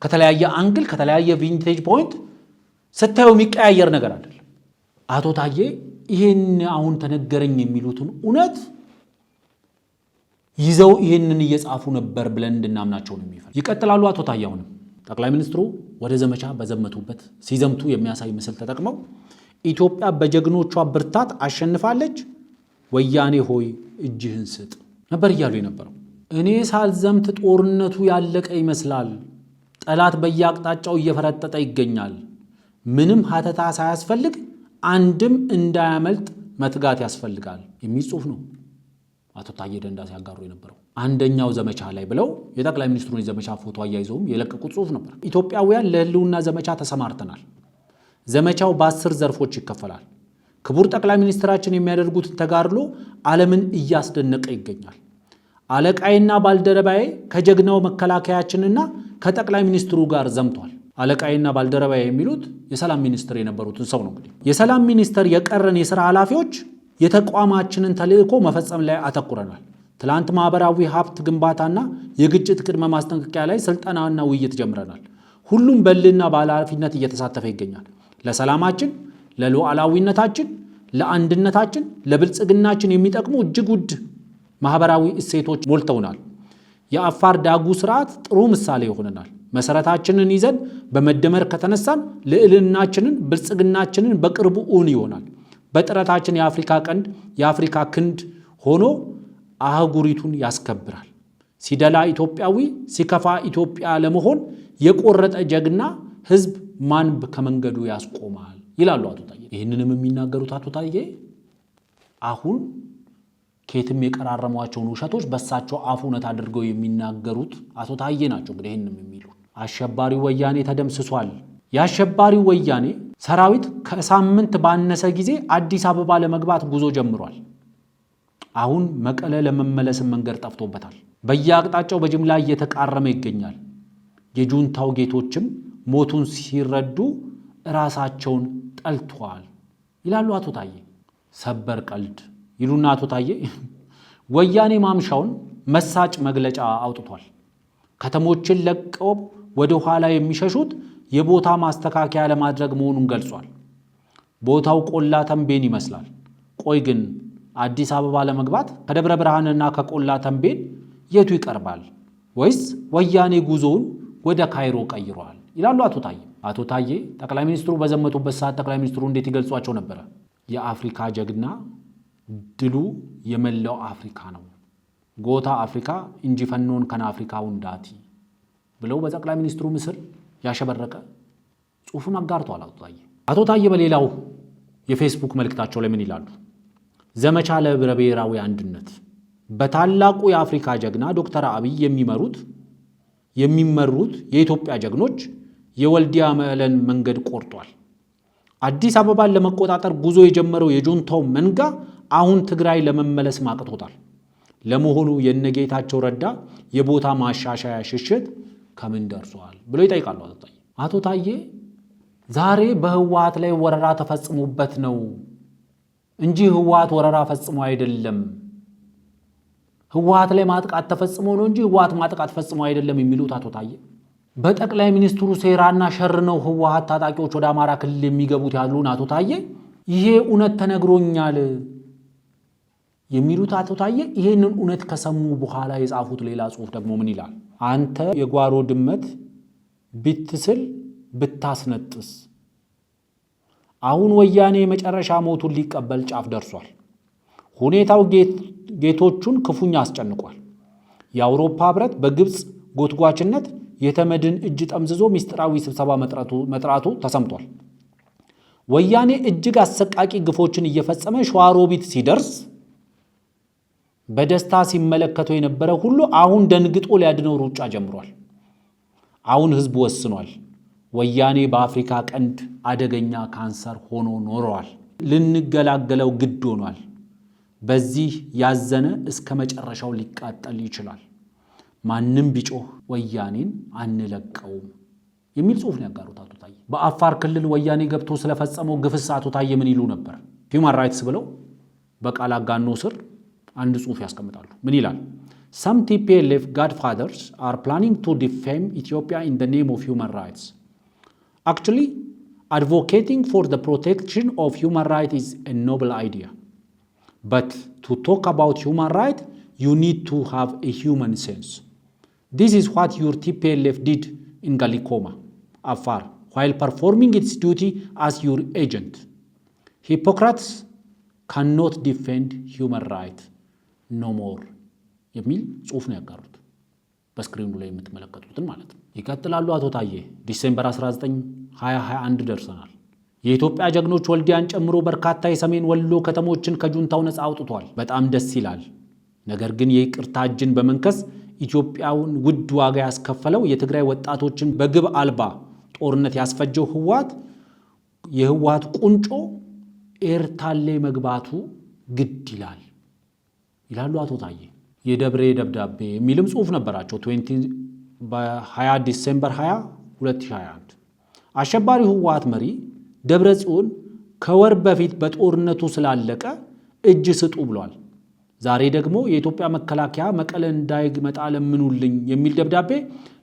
ከተለያየ አንግል፣ ከተለያየ ቪንቴጅ ፖይንት ስታዩ የሚቀያየር ነገር አይደለም። አቶ ታዬ ይሄን አሁን ተነገረኝ የሚሉትን እውነት ይዘው ይህንን እየጻፉ ነበር ብለን እንድናምናቸው ነው የሚፈልግ። ይቀጥላሉ አቶ ታዬ አሁንም ጠቅላይ ሚኒስትሩ ወደ ዘመቻ በዘመቱበት ሲዘምቱ የሚያሳይ ምስል ተጠቅመው ኢትዮጵያ በጀግኖቿ ብርታት አሸንፋለች፣ ወያኔ ሆይ እጅህን ስጥ ነበር እያሉ የነበረው። እኔ ሳልዘምት ጦርነቱ ያለቀ ይመስላል። ጠላት በየአቅጣጫው እየፈረጠጠ ይገኛል። ምንም ሀተታ ሳያስፈልግ አንድም እንዳያመልጥ መትጋት ያስፈልጋል የሚል ጽሑፍ ነው አቶ ታዬ ደንዳ ሲያጋሩ የነበረው። አንደኛው ዘመቻ ላይ ብለው የጠቅላይ ሚኒስትሩን የዘመቻ ፎቶ አያይዘውም የለቀቁት ጽሑፍ ነበር። ኢትዮጵያውያን ለህልውና ዘመቻ ተሰማርተናል። ዘመቻው በ10 ዘርፎች ይከፈላል። ክቡር ጠቅላይ ሚኒስትራችን የሚያደርጉትን ተጋድሎ ዓለምን እያስደነቀ ይገኛል። አለቃይና ባልደረባዬ ከጀግናው መከላከያችንና ከጠቅላይ ሚኒስትሩ ጋር ዘምቷል። አለቃይና ባልደረባዬ የሚሉት የሰላም ሚኒስትር የነበሩትን ሰው ነው። እንግዲህ የሰላም ሚኒስትር የቀረን የሥራ ኃላፊዎች የተቋማችንን ተልእኮ መፈጸም ላይ አተኩረናል። ትላንት ማህበራዊ ሀብት ግንባታና የግጭት ቅድመ ማስጠንቀቂያ ላይ ስልጠናና ውይይት ጀምረናል። ሁሉም በልና በኃላፊነት እየተሳተፈ ይገኛል። ለሰላማችን፣ ለሉዓላዊነታችን፣ ለአንድነታችን፣ ለብልጽግናችን የሚጠቅሙ እጅግ ውድ ማህበራዊ እሴቶች ሞልተውናል። የአፋር ዳጉ ስርዓት ጥሩ ምሳሌ ይሆነናል። መሰረታችንን ይዘን በመደመር ከተነሳን ልዕልናችንን፣ ብልጽግናችንን በቅርቡ እውን ይሆናል። በጥረታችን የአፍሪካ ቀንድ የአፍሪካ ክንድ ሆኖ አህጉሪቱን ያስከብራል። ሲደላ ኢትዮጵያዊ ሲከፋ ኢትዮጵያ ለመሆን የቆረጠ ጀግና ህዝብ ማን ከመንገዱ ያስቆማል ይላሉ አቶ ታዬ። ይህንንም የሚናገሩት አቶ ታዬ አሁን ከየትም የቀራረሟቸውን ውሸቶች በሳቸው አፍ እውነት አድርገው የሚናገሩት አቶ ታዬ ናቸው። እንግዲህ ይህንም የሚሉ አሸባሪው ወያኔ ተደምስሷል። የአሸባሪው ወያኔ ሰራዊት ከሳምንት ባነሰ ጊዜ አዲስ አበባ ለመግባት ጉዞ ጀምሯል። አሁን መቀለ ለመመለስም መንገድ ጠፍቶበታል። በየአቅጣጫው በጅምላ እየተቃረመ ይገኛል። የጁንታው ጌቶችም ሞቱን ሲረዱ ራሳቸውን ጠልተዋል ይላሉ አቶ ታዬ። ሰበር ቀልድ ይሉና አቶ ታዬ ወያኔ ማምሻውን መሳጭ መግለጫ አውጥቷል። ከተሞችን ለቀው ወደ ኋላ የሚሸሹት የቦታ ማስተካከያ ለማድረግ መሆኑን ገልጿል። ቦታው ቆላ ተንቤን ይመስላል። ቆይ ግን አዲስ አበባ ለመግባት ከደብረ ብርሃንና ከቆላ ተንቤን የቱ ይቀርባል? ወይስ ወያኔ ጉዞውን ወደ ካይሮ ቀይሯል? ይላሉ አቶ ታዬ። አቶ ታዬ ጠቅላይ ሚኒስትሩ በዘመቱበት ሰዓት ጠቅላይ ሚኒስትሩ እንዴት ይገልጿቸው ነበረ? የአፍሪካ ጀግና ድሉ የመላው አፍሪካ ነው፣ ጎታ አፍሪካ እንጂ ፈኖን ከና አፍሪካ ውንዳቲ ብለው በጠቅላይ ሚኒስትሩ ምስል ያሸበረቀ ጽሑፍም አጋርተዋል አቶ ታዬ። አቶ ታዬ በሌላው የፌስቡክ መልእክታቸው ላይ ምን ይላሉ? ዘመቻ ለህብረ ብሔራዊ አንድነት በታላቁ የአፍሪካ ጀግና ዶክተር አብይ የሚመሩት የኢትዮጵያ ጀግኖች የወልዲያ መዕለን መንገድ ቆርጧል። አዲስ አበባን ለመቆጣጠር ጉዞ የጀመረው የጁንታው መንጋ አሁን ትግራይ ለመመለስ ማቅቶታል። ለመሆኑ የነጌታቸው ረዳ የቦታ ማሻሻያ ሽሽት ከምን ደርሷል ብሎ ይጠይቃሉ አቶ ታዬ። አቶ ታዬ ዛሬ በህወሓት ላይ ወረራ ተፈጽሞበት ነው እንጂ ህወሓት ወረራ ፈጽሞ አይደለም፣ ህወሓት ላይ ማጥቃት ተፈጽሞ ነው እንጂ ህወሓት ማጥቃት ፈጽሞ አይደለም የሚሉት አቶ ታዬ በጠቅላይ ሚኒስትሩ ሴራና ሸር ነው ህወሓት ታጣቂዎች ወደ አማራ ክልል የሚገቡት ያሉን አቶ ታዬ ይሄ እውነት ተነግሮኛል የሚሉት አቶ ታዬ ይሄንን እውነት ከሰሙ በኋላ የጻፉት ሌላ ጽሑፍ ደግሞ ምን ይላል? አንተ የጓሮ ድመት ብትስል ብታስነጥስ አሁን ወያኔ መጨረሻ ሞቱን ሊቀበል ጫፍ ደርሷል። ሁኔታው ጌቶቹን ክፉኛ አስጨንቋል። የአውሮፓ ህብረት በግብፅ ጎትጓችነት የተመድን እጅ ጠምዝዞ ሚስጥራዊ ስብሰባ መጥራቱ ተሰምቷል። ወያኔ እጅግ አሰቃቂ ግፎችን እየፈጸመ ሸዋሮቢት ሲደርስ በደስታ ሲመለከተው የነበረ ሁሉ አሁን ደንግጦ ሊያድነው ሩጫ ጀምሯል። አሁን ህዝቡ ወስኗል። ወያኔ በአፍሪካ ቀንድ አደገኛ ካንሰር ሆኖ ኖሯል። ልንገላገለው ግድ ሆኗል። በዚህ ያዘነ እስከ መጨረሻው ሊቃጠል ይችላል። ማንም ቢጮህ ወያኔን አንለቀውም የሚል ጽሑፍ ነው ያጋሩት አቶ ታዬ። በአፋር ክልል ወያኔ ገብቶ ስለፈጸመው ግፍስ አቶ ታዬ ምን ይሉ ነበር? ሂውማን ራይትስ ብለው በቃል አጋኖ ስር አንድ ጽሑፍ ያስቀምጣሉ። ምን ይላል? Some TPLF godfathers are planning to defame Ethiopia in the name of human rights. Actually, advocating for the protection of human rights is a noble idea. But to talk about human rights you need to have a human sense. This is what your TPLF did in Galikoma, Afar, while performing its duty as your agent. Hippocrates cannot defend human right no more. የሚል ጽሑፍ ነው ያጋሩት በስክሪኑ ላይ የምትመለከቱትን ማለት ነው። ይቀጥላሉ አቶ ታዬ። ዲሴምበር 19 2021 ደርሰናል። የኢትዮጵያ ጀግኖች ወልዲያን ጨምሮ በርካታ የሰሜን ወሎ ከተሞችን ከጁንታው ነፃ አውጥቷል። በጣም ደስ ይላል። ነገር ግን የይቅርታ እጅን በመንከስ ኢትዮጵያውን ውድ ዋጋ ያስከፈለው የትግራይ ወጣቶችን በግብ አልባ ጦርነት ያስፈጀው የህወሓት ቁንጮ ኤርታሌ መግባቱ ግድ ይላል ይላሉ አቶ ታዬ። የደብሬ ደብዳቤ የሚልም ጽሑፍ ነበራቸው 20 ዲሴምበር 20 2021። አሸባሪው ህወሓት መሪ ደብረ ጽዮን ከወር በፊት በጦርነቱ ስላለቀ እጅ ስጡ ብሏል። ዛሬ ደግሞ የኢትዮጵያ መከላከያ መቀለ እንዳይመጣ ለምኑልኝ የሚል ደብዳቤ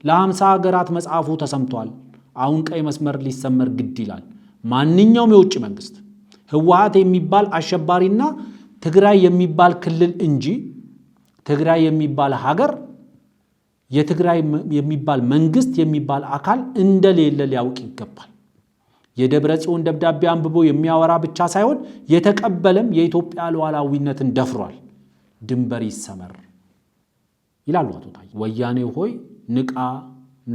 ለ50 ሀገራት መጻፉ ተሰምቷል። አሁን ቀይ መስመር ሊሰመር ግድ ይላል። ማንኛውም የውጭ መንግስት ህወሓት የሚባል አሸባሪና ትግራይ የሚባል ክልል እንጂ ትግራይ የሚባል ሀገር የትግራይ የሚባል መንግስት የሚባል አካል እንደሌለ ሊያውቅ ይገባል። የደብረ ጽዮን ደብዳቤ አንብቦ የሚያወራ ብቻ ሳይሆን የተቀበለም የኢትዮጵያ ሉዓላዊነትን ደፍሯል። ድንበር ይሰመር ይላሉ አቶ ታዬ። ወያኔ ሆይ ንቃ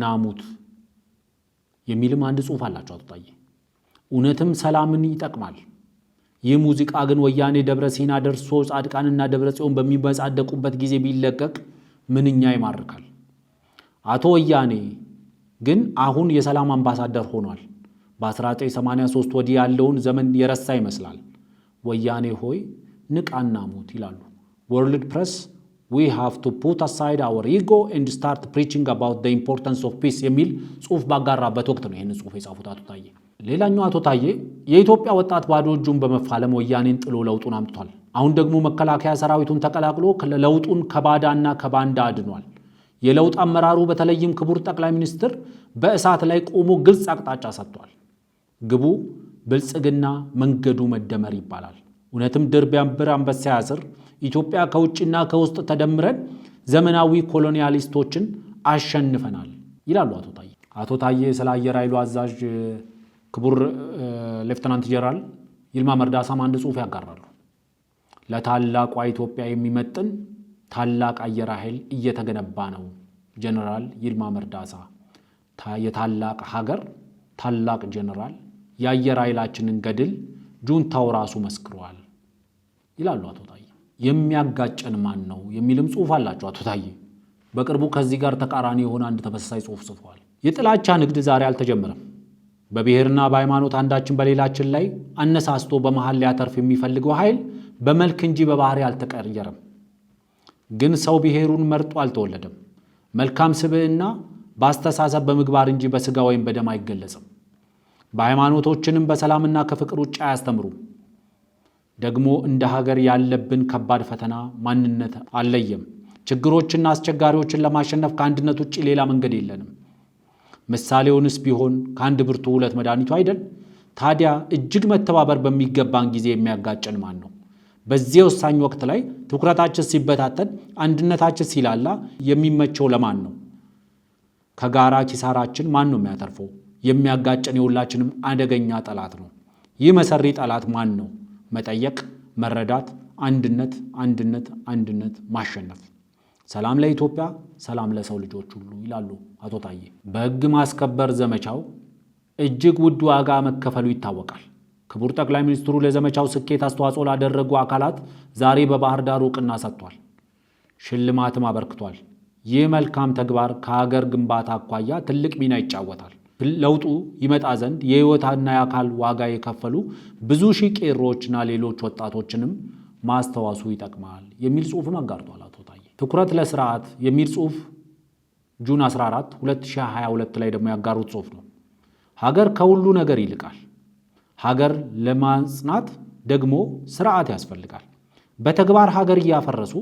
ናሙት የሚልም አንድ ጽሑፍ አላቸው አቶ ታዬ። እውነትም ሰላምን ይጠቅማል። ይህ ሙዚቃ ግን ወያኔ ደብረ ሲና ደርሶ ጻድቃንና ደብረ ጽዮን በሚበጻደቁበት ጊዜ ቢለቀቅ ምንኛ ይማርካል። አቶ ወያኔ ግን አሁን የሰላም አምባሳደር ሆኗል። በ1983 ወዲህ ያለውን ዘመን የረሳ ይመስላል። ወያኔ ሆይ ንቃና ሙት ይላሉ። ወርልድ ፕሬስ we have to put aside our ego and start preaching about the importance of peace የሚል ጽሑፍ ባጋራበት ወቅት ነው ይህን ጽሑፍ የጻፉት አቶ ታዬ። ሌላኛው አቶ ታዬ የኢትዮጵያ ወጣት ባዶ እጁን በመፋለም ወያኔን ጥሎ ለውጡን አምጥቷል። አሁን ደግሞ መከላከያ ሰራዊቱን ተቀላቅሎ ለውጡን ከባዳና ከባንዳ አድኗል። የለውጥ አመራሩ በተለይም ክቡር ጠቅላይ ሚኒስትር በእሳት ላይ ቆሞ ግልጽ አቅጣጫ ሰጥቷል። ግቡ ብልጽግና መንገዱ መደመር ይባላል። እውነትም ድር ቢያብር አንበሳ ያስር። ኢትዮጵያ ከውጭና ከውስጥ ተደምረን ዘመናዊ ኮሎኒያሊስቶችን አሸንፈናል ይላሉ አቶ ታዬ። አቶ ታዬ ስለ አየር ኃይሉ አዛዥ ክቡር ሌፍተናንት ጀነራል ይልማ መርዳሳም አንድ ጽሑፍ ያጋራሉ። ለታላቋ ኢትዮጵያ የሚመጥን ታላቅ አየር ኃይል እየተገነባ ነው። ጀነራል ይልማ መርዳሳ የታላቅ ሀገር ታላቅ ጀነራል የአየር ኃይላችንን ገድል ጁንታው ራሱ መስክሯል ይላሉ አቶ ታዬ። የሚያጋጨን ማን ነው የሚልም ጽሑፍ አላቸው አቶ ታዬ። በቅርቡ ከዚህ ጋር ተቃራኒ የሆነ አንድ ተመሳሳይ ጽሑፍ ጽፈዋል። የጥላቻ ንግድ ዛሬ አልተጀመረም። በብሔርና በሃይማኖት አንዳችን በሌላችን ላይ አነሳስቶ በመሃል ሊያተርፍ የሚፈልገው ኃይል በመልክ እንጂ በባህሪ አልተቀየረም። ግን ሰው ብሔሩን መርጦ አልተወለደም። መልካም ስብዕና በአስተሳሰብ በምግባር እንጂ በስጋ ወይም በደም አይገለጽም። በሃይማኖቶችንም በሰላምና ከፍቅር ውጭ አያስተምሩም። ደግሞ እንደ ሀገር ያለብን ከባድ ፈተና ማንነት አለየም። ችግሮችና አስቸጋሪዎችን ለማሸነፍ ከአንድነት ውጭ ሌላ መንገድ የለንም። ምሳሌውንስ ቢሆን ከአንድ ብርቱ ሁለት መድኃኒቱ አይደል? ታዲያ እጅግ መተባበር በሚገባን ጊዜ የሚያጋጨን ማን ነው? በዚህ ወሳኝ ወቅት ላይ ትኩረታችን ሲበታተን፣ አንድነታችን ሲላላ የሚመቸው ለማን ነው? ከጋራ ኪሳራችን ማን ነው የሚያተርፈው? የሚያጋጨን የሁላችንም አደገኛ ጠላት ነው። ይህ መሰሪ ጠላት ማን ነው? መጠየቅ፣ መረዳት፣ አንድነት፣ አንድነት፣ አንድነት፣ ማሸነፍ። ሰላም ለኢትዮጵያ፣ ሰላም ለሰው ልጆች ሁሉ ይላሉ አቶ ታዬ። በሕግ ማስከበር ዘመቻው እጅግ ውድ ዋጋ መከፈሉ ይታወቃል። ክቡር ጠቅላይ ሚኒስትሩ ለዘመቻው ስኬት አስተዋጽኦ ላደረጉ አካላት ዛሬ በባህር ዳር ዕውቅና ሰጥቷል፣ ሽልማትም አበርክቷል። ይህ መልካም ተግባር ከሀገር ግንባታ አኳያ ትልቅ ሚና ይጫወታል። ለውጡ ይመጣ ዘንድ የሕይወትና የአካል ዋጋ የከፈሉ ብዙ ሺህ ቄሮዎችና ሌሎች ወጣቶችንም ማስተዋሱ ይጠቅማል የሚል ጽሑፍም አጋርቷል አቶ ታዬ። ትኩረት ለስርዓት የሚል ጽሑፍ ጁን 14 2022 ላይ ደግሞ ያጋሩት ጽሑፍ ነው። ሀገር ከሁሉ ነገር ይልቃል። ሀገር ለማጽናት ደግሞ ስርዓት ያስፈልጋል። በተግባር ሀገር እያፈረሱ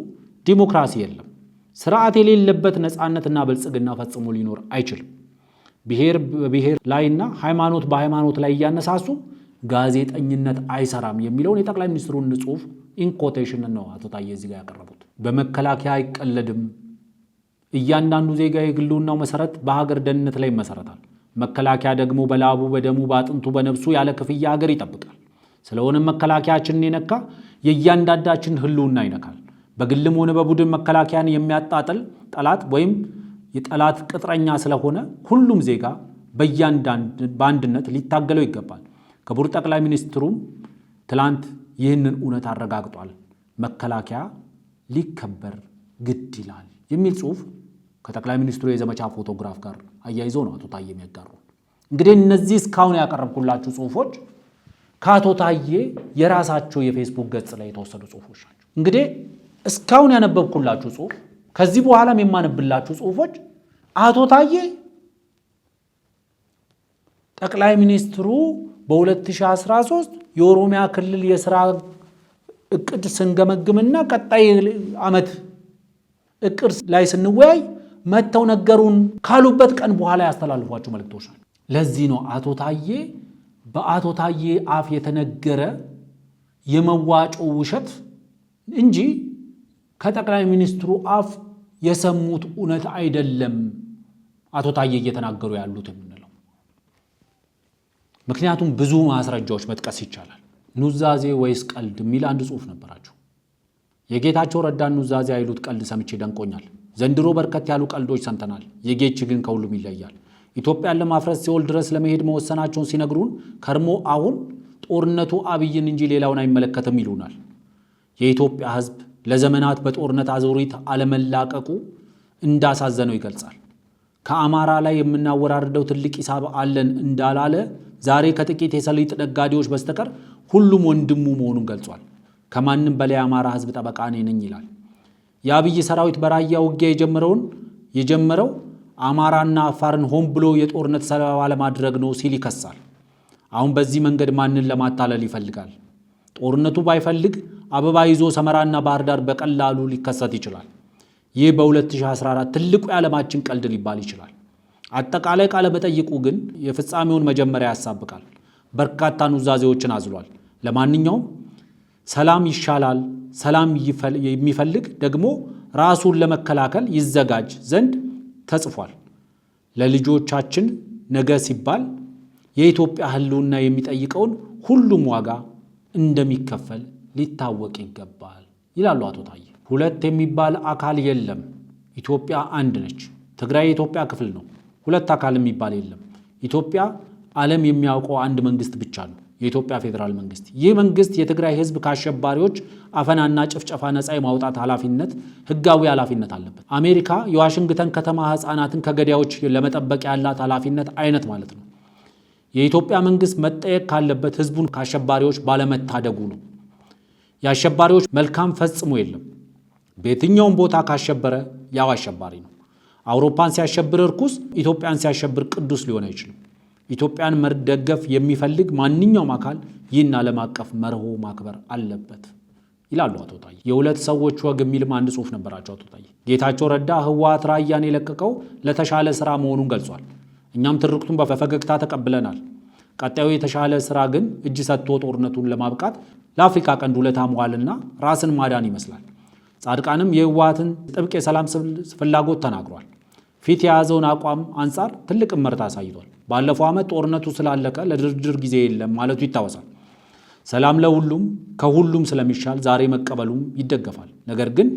ዲሞክራሲ የለም። ስርዓት የሌለበት ነፃነትና ብልጽግና ፈጽሞ ሊኖር አይችልም። ብሔር በብሔር ላይና ሃይማኖት በሃይማኖት ላይ እያነሳሱ ጋዜጠኝነት አይሰራም የሚለውን የጠቅላይ ሚኒስትሩን ጽሑፍ ኢንኮቴሽን ነው አቶ ታዬ እዚህ ጋር ያቀረቡት። በመከላከያ አይቀለድም። እያንዳንዱ ዜጋ የግሉናው መሰረት በሀገር ደህንነት ላይ ይመሰረታል። መከላከያ ደግሞ በላቡ በደሙ በአጥንቱ በነፍሱ ያለ ክፍያ ሀገር ይጠብቃል። ስለሆነም መከላከያችንን የነካ የእያንዳንዳችን ህልውና ይነካል። በግልም ሆነ በቡድን መከላከያን የሚያጣጥል ጠላት ወይም የጠላት ቅጥረኛ ስለሆነ ሁሉም ዜጋ በአንድነት ሊታገለው ይገባል። ክቡር ጠቅላይ ሚኒስትሩም ትላንት ይህንን እውነት አረጋግጧል። መከላከያ ሊከበር ግድ ይላል የሚል ጽሑፍ ከጠቅላይ ሚኒስትሩ የዘመቻ ፎቶግራፍ ጋር አያይዞ ነው አቶ ታዬ የሚያጋሩ። እንግዲህ እነዚህ እስካሁን ያቀረብኩላችሁ ጽሑፎች ከአቶ ታዬ የራሳቸው የፌስቡክ ገጽ ላይ የተወሰዱ ጽሑፎች ናቸው። እንግዲህ እስካሁን ያነበብኩላችሁ ጽሑፍ ከዚህ በኋላም የማነብላችሁ ጽሑፎች አቶ ታዬ ጠቅላይ ሚኒስትሩ በ2013 የኦሮሚያ ክልል የሥራ እቅድ ስንገመግምና ቀጣይ ዓመት እቅድ ላይ ስንወያይ መተው ነገሩን ካሉበት ቀን በኋላ ያስተላልፏቸው መልእክቶች ናቸው። ለዚህ ነው አቶ ታዬ በአቶ ታዬ አፍ የተነገረ የመዋጮ ውሸት እንጂ ከጠቅላይ ሚኒስትሩ አፍ የሰሙት እውነት አይደለም አቶ ታዬ እየተናገሩ ያሉት የምንለው። ምክንያቱም ብዙ ማስረጃዎች መጥቀስ ይቻላል። ኑዛዜ ወይስ ቀልድ የሚል አንድ ጽሑፍ ነበራቸው። የጌታቸው ረዳን ኑዛዜ አይሉት ቀልድ ሰምቼ ደንቆኛል። ዘንድሮ በርከት ያሉ ቀልዶች ሰምተናል። የጌች ግን ከሁሉም ይለያል። ኢትዮጵያን ለማፍረስ ሲኦል ድረስ ለመሄድ መወሰናቸውን ሲነግሩን ከርሞ አሁን ጦርነቱ አብይን እንጂ ሌላውን አይመለከትም ይሉናል። የኢትዮጵያ ሕዝብ ለዘመናት በጦርነት አዙሪት አለመላቀቁ እንዳሳዘነው ይገልጻል። ከአማራ ላይ የምናወራርደው ትልቅ ሂሳብ አለን እንዳላለ ዛሬ ከጥቂት የሰሊጥ ነጋዴዎች በስተቀር ሁሉም ወንድሙ መሆኑን ገልጿል። ከማንም በላይ አማራ ሕዝብ ጠበቃ ነኝ ይላል። የአብይ ሰራዊት በራያ ውጊያ የጀመረው አማራና አፋርን ሆን ብሎ የጦርነት ሰለባ ለማድረግ ነው ሲል ይከሳል። አሁን በዚህ መንገድ ማንን ለማታለል ይፈልጋል? ጦርነቱ ባይፈልግ አበባ ይዞ ሰመራና ባህር ዳር በቀላሉ ሊከሰት ይችላል። ይህ በ2014 ትልቁ የዓለማችን ቀልድ ሊባል ይችላል። አጠቃላይ ቃለ መጠይቁ ግን የፍጻሜውን መጀመሪያ ያሳብቃል። በርካታ ኑዛዜዎችን አዝሏል። ለማንኛውም ሰላም ይሻላል። ሰላም የሚፈልግ ደግሞ ራሱን ለመከላከል ይዘጋጅ ዘንድ ተጽፏል። ለልጆቻችን ነገ ሲባል የኢትዮጵያ ህልውና የሚጠይቀውን ሁሉም ዋጋ እንደሚከፈል ሊታወቅ ይገባል ይላሉ አቶ ታዬ። ሁለት የሚባል አካል የለም። ኢትዮጵያ አንድ ነች። ትግራይ የኢትዮጵያ ክፍል ነው። ሁለት አካል የሚባል የለም። ኢትዮጵያ ዓለም የሚያውቀው አንድ መንግስት ብቻ ነው፣ የኢትዮጵያ ፌዴራል መንግስት። ይህ መንግስት የትግራይ ህዝብ ከአሸባሪዎች አፈናና ጭፍጨፋ ነፃ የማውጣት ኃላፊነት፣ ህጋዊ ኃላፊነት አለበት። አሜሪካ የዋሽንግተን ከተማ ህፃናትን ከገዳዮች ለመጠበቅ ያላት ኃላፊነት አይነት ማለት ነው። የኢትዮጵያ መንግስት መጠየቅ ካለበት ህዝቡን ከአሸባሪዎች ባለመታደጉ ነው። የአሸባሪዎች መልካም ፈጽሞ የለም። በየትኛውም ቦታ ካሸበረ ያው አሸባሪ ነው። አውሮፓን ሲያሸብር እርኩስ፣ ኢትዮጵያን ሲያሸብር ቅዱስ ሊሆን አይችልም። ኢትዮጵያን መደገፍ የሚፈልግ ማንኛውም አካል ይህን ዓለም አቀፍ መርሆ ማክበር አለበት ይላሉ አቶ ታዬ። የሁለት ሰዎች ወግ የሚልም አንድ ጽሑፍ ነበራቸው አቶ ታዬ። ጌታቸው ረዳ ህወሓት ራያን የለቀቀው ለተሻለ ስራ መሆኑን ገልጿል። እኛም ትርክቱን በፈገግታ ተቀብለናል። ቀጣዩ የተሻለ ስራ ግን እጅ ሰጥቶ ጦርነቱን ለማብቃት ለአፍሪካ ቀንድ ውለታ መዋልና ራስን ማዳን ይመስላል። ጻድቃንም የህወሓትን ጥብቅ የሰላም ፍላጎት ተናግሯል። ፊት የያዘውን አቋም አንጻር ትልቅ እመርታ አሳይቷል። ባለፈው ዓመት ጦርነቱ ስላለቀ ለድርድር ጊዜ የለም ማለቱ ይታወሳል። ሰላም ለሁሉም ከሁሉም ስለሚሻል ዛሬ መቀበሉም ይደገፋል። ነገር ግን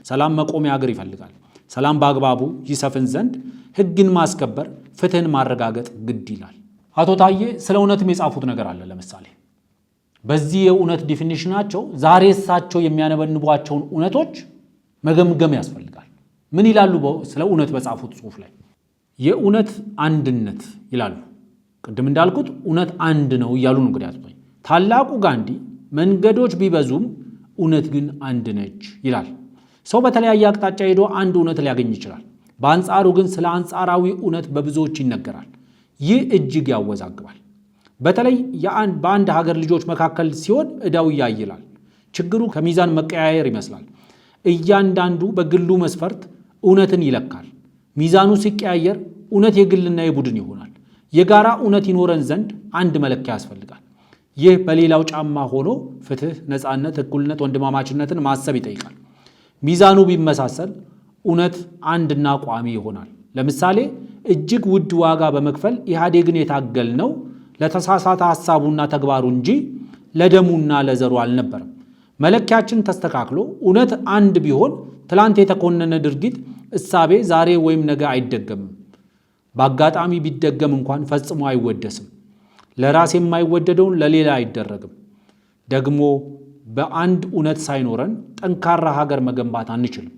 ሰላም መቆሚያ ሀገር ይፈልጋል። ሰላም በአግባቡ ይሰፍን ዘንድ ህግን ማስከበር፣ ፍትህን ማረጋገጥ ግድ ይላል። አቶ ታዬ ስለ እውነትም የጻፉት ነገር አለ። ለምሳሌ በዚህ የእውነት ዲፊኒሽናቸው ዛሬ እሳቸው የሚያነበንቧቸውን እውነቶች መገምገም ያስፈልጋል። ምን ይላሉ? ስለ እውነት በጻፉት ጽሑፍ ላይ የእውነት አንድነት ይላሉ። ቅድም እንዳልኩት እውነት አንድ ነው እያሉ ነው። እንግዲህ አቶ ታላቁ ጋንዲ መንገዶች ቢበዙም እውነት ግን አንድ ነች ይላል። ሰው በተለያየ አቅጣጫ ሄዶ አንድ እውነት ሊያገኝ ይችላል። በአንጻሩ ግን ስለ አንጻራዊ እውነት በብዙዎች ይነገራል። ይህ እጅግ ያወዛግባል። በተለይ በአንድ ሀገር ልጆች መካከል ሲሆን ዕዳው ያይላል። ችግሩ ከሚዛን መቀያየር ይመስላል። እያንዳንዱ በግሉ መስፈርት እውነትን ይለካል። ሚዛኑ ሲቀያየር እውነት የግልና የቡድን ይሆናል። የጋራ እውነት ይኖረን ዘንድ አንድ መለኪያ ያስፈልጋል። ይህ በሌላው ጫማ ሆኖ ፍትህ፣ ነፃነት፣ እኩልነት፣ ወንድማማችነትን ማሰብ ይጠይቃል። ሚዛኑ ቢመሳሰል እውነት አንድና ቋሚ ይሆናል። ለምሳሌ እጅግ ውድ ዋጋ በመክፈል ኢህአዴግን የታገልነው ለተሳሳተ ሐሳቡና ተግባሩ እንጂ ለደሙና ለዘሩ አልነበረም። መለኪያችን ተስተካክሎ እውነት አንድ ቢሆን ትላንት የተኮነነ ድርጊት እሳቤ ዛሬ ወይም ነገ አይደገምም። በአጋጣሚ ቢደገም እንኳን ፈጽሞ አይወደስም። ለራስ የማይወደደውን ለሌላ አይደረግም። ደግሞ በአንድ እውነት ሳይኖረን ጠንካራ ሀገር መገንባት አንችልም።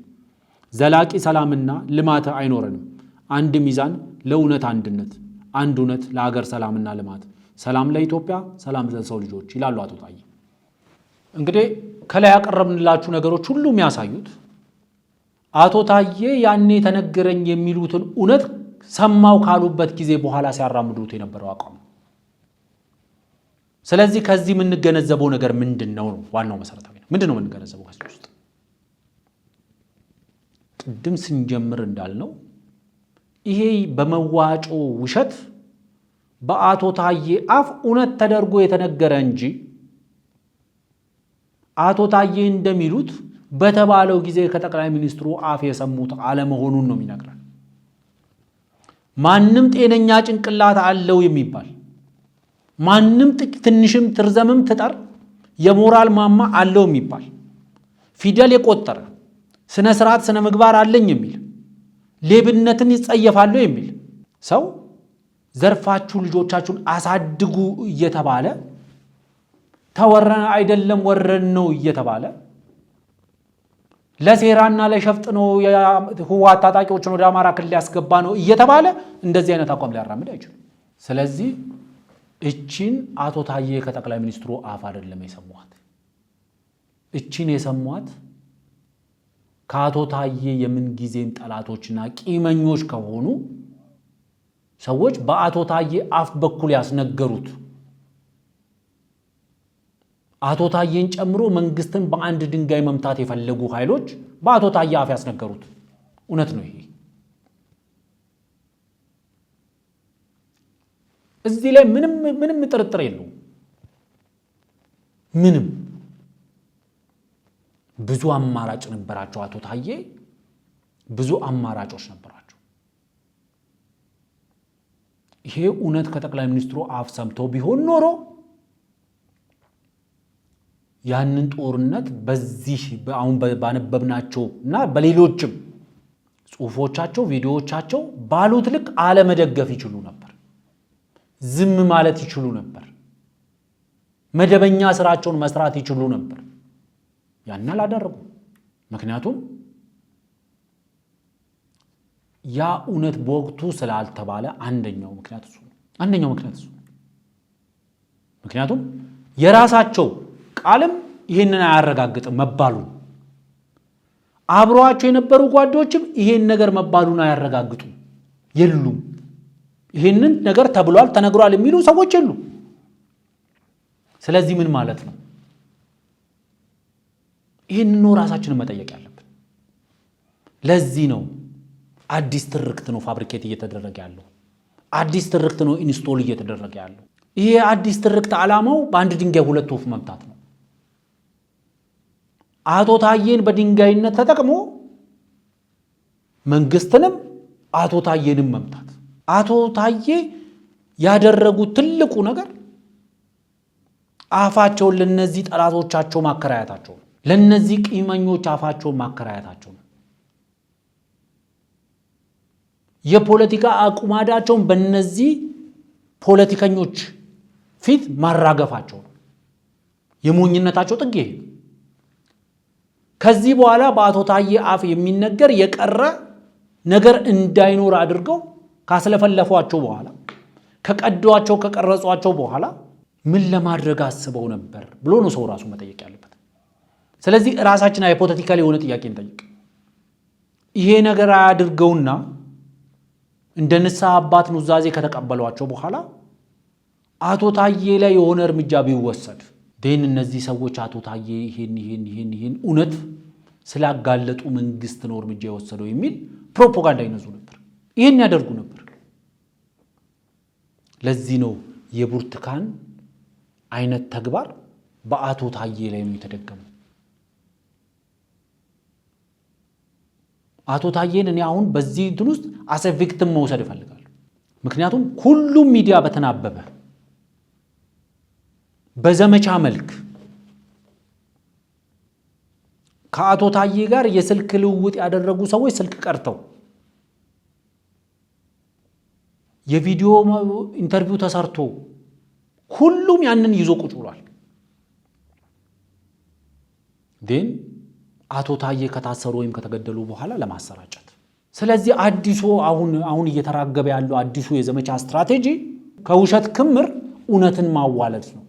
ዘላቂ ሰላምና ልማት አይኖረንም። አንድ ሚዛን ለእውነት አንድነት፣ አንድ እውነት ለሀገር ሰላምና ልማት። ሰላም ለኢትዮጵያ፣ ሰላም ለሰው ልጆች ይላሉ አቶ ታዬ። እንግዲህ ከላይ ያቀረብንላችሁ ነገሮች ሁሉ የሚያሳዩት አቶ ታዬ ያኔ ተነገረኝ የሚሉትን እውነት ሰማው ካሉበት ጊዜ በኋላ ሲያራምዱት የነበረው አቋም። ስለዚህ ከዚህ የምንገነዘበው ነገር ምንድነው ነው? ዋናው መሰረታዊ ነው። ምንድነው የምንገነዘበው ከዚህ ውስጥ? ቅድም ስንጀምር እንዳልነው ይሄ በመዋጮ ውሸት በአቶ ታዬ አፍ እውነት ተደርጎ የተነገረ እንጂ አቶ ታዬ እንደሚሉት በተባለው ጊዜ ከጠቅላይ ሚኒስትሩ አፍ የሰሙት አለመሆኑን ነው የሚነግረን። ማንም ጤነኛ ጭንቅላት አለው የሚባል ማንም ትንሽም ትርዘምም ትጠር የሞራል ማማ አለው የሚባል ፊደል የቆጠረ ስነ ስርዓት ስነ ምግባር አለኝ የሚል ሌብነትን ይጸየፋለሁ የሚል ሰው ዘርፋችሁ ልጆቻችሁን አሳድጉ እየተባለ ተወረነ አይደለም ወረን ነው እየተባለ ለሴራና ለሸፍጥ ነው የህወሓት ታጣቂዎችን ወደ አማራ ክልል ያስገባ ነው እየተባለ እንደዚህ አይነት አቋም ሊያራምድ አይችልም። ስለዚህ እቺን አቶ ታዬ ከጠቅላይ ሚኒስትሩ አፍ አይደለም የሰሟት። እቺን የሰሟት ከአቶ ታዬ የምን ጊዜም ጠላቶችና ቂመኞች ከሆኑ ሰዎች በአቶ ታዬ አፍ በኩል ያስነገሩት አቶ ታዬን ጨምሮ መንግስትን በአንድ ድንጋይ መምታት የፈለጉ ኃይሎች በአቶ ታዬ አፍ ያስነገሩት እውነት ነው። ይሄ እዚህ ላይ ምንም ጥርጥር የለውም። ምንም ብዙ አማራጭ ነበራቸው አቶ ታዬ፣ ብዙ አማራጮች ነበራቸው። ይሄ እውነት ከጠቅላይ ሚኒስትሩ አፍ ሰምተው ቢሆን ኖሮ ያንን ጦርነት በዚህ አሁን ባነበብናቸው እና በሌሎችም ጽሁፎቻቸው ቪዲዮዎቻቸው ባሉት ልክ አለመደገፍ ይችሉ ነበር። ዝም ማለት ይችሉ ነበር። መደበኛ ስራቸውን መስራት ይችሉ ነበር። ያን አላደረጉም። ምክንያቱም ያ እውነት በወቅቱ ስላልተባለ አንደኛው ምክንያት እሱ ነው። ምክንያቱም የራሳቸው ቃልም ይሄንን አያረጋግጥም መባሉ፣ አብሯቸው የነበሩ ጓዶችም ይሄን ነገር መባሉን አያረጋግጡ የሉም። ይሄንን ነገር ተብሏል ተነግሯል የሚሉ ሰዎች የሉም። ስለዚህ ምን ማለት ነው? ይሄን ነው ራሳችንን መጠየቅ ያለብን። ለዚህ ነው አዲስ ትርክት ነው ፋብሪኬት እየተደረገ ያለው። አዲስ ትርክት ነው ኢንስቶል እየተደረገ ያለው። ይሄ አዲስ ትርክት ዓላማው በአንድ ድንጋይ ሁለት ወፍ መምታት ነው። አቶ ታዬን በድንጋይነት ተጠቅሞ መንግስትንም አቶ ታዬንም መምታት። አቶ ታዬ ያደረጉት ትልቁ ነገር አፋቸውን ለነዚህ ጠላቶቻቸው ማከራያታቸው ነው። ለነዚህ ቂመኞች አፋቸውን ማከራያታቸው ነው። የፖለቲካ አቁማዳቸውን በእነዚህ ፖለቲከኞች ፊት ማራገፋቸው ነው። የሞኝነታቸው ጥግ ይሄ። ከዚህ በኋላ በአቶ ታዬ አፍ የሚነገር የቀረ ነገር እንዳይኖር አድርገው ካስለፈለፏቸው በኋላ ከቀዷቸው ከቀረጿቸው በኋላ ምን ለማድረግ አስበው ነበር ብሎ ነው ሰው ራሱ መጠየቅ ያለበት። ስለዚህ ራሳችን ሃይፖቴቲካሊ የሆነ ጥያቄ እንጠይቅ። ይሄ ነገር አያድርገውና እንደ ንስሐ አባት ኑዛዜ ከተቀበሏቸው በኋላ አቶ ታዬ ላይ የሆነ እርምጃ ቢወሰድ ደን እነዚህ ሰዎች አቶ ታዬ ይሄን እውነት ስላጋለጡ መንግስት ነው እርምጃ የወሰደው የሚል ፕሮፓጋንዳ ይነዙ ነበር። ይሄን ያደርጉ ነበር። ለዚህ ነው የብርቱካን አይነት ተግባር በአቶ ታዬ ላይ ነው የተደገመው። አቶ ታዬን እኔ አሁን በዚህ እንትን ውስጥ አሰ ቪክቲም መውሰድ እፈልጋለሁ። ምክንያቱም ሁሉም ሚዲያ በተናበበ በዘመቻ መልክ ከአቶ ታዬ ጋር የስልክ ልውውጥ ያደረጉ ሰዎች ስልክ ቀርተው የቪዲዮ ኢንተርቪው ተሰርቶ ሁሉም ያንን ይዞ ቁጭ ብሏል። ግን አቶ ታዬ ከታሰሩ ወይም ከተገደሉ በኋላ ለማሰራጨት ስለዚህ አዲሱ አሁን እየተራገበ ያለው አዲሱ የዘመቻ ስትራቴጂ ከውሸት ክምር እውነትን ማዋለድ ነው።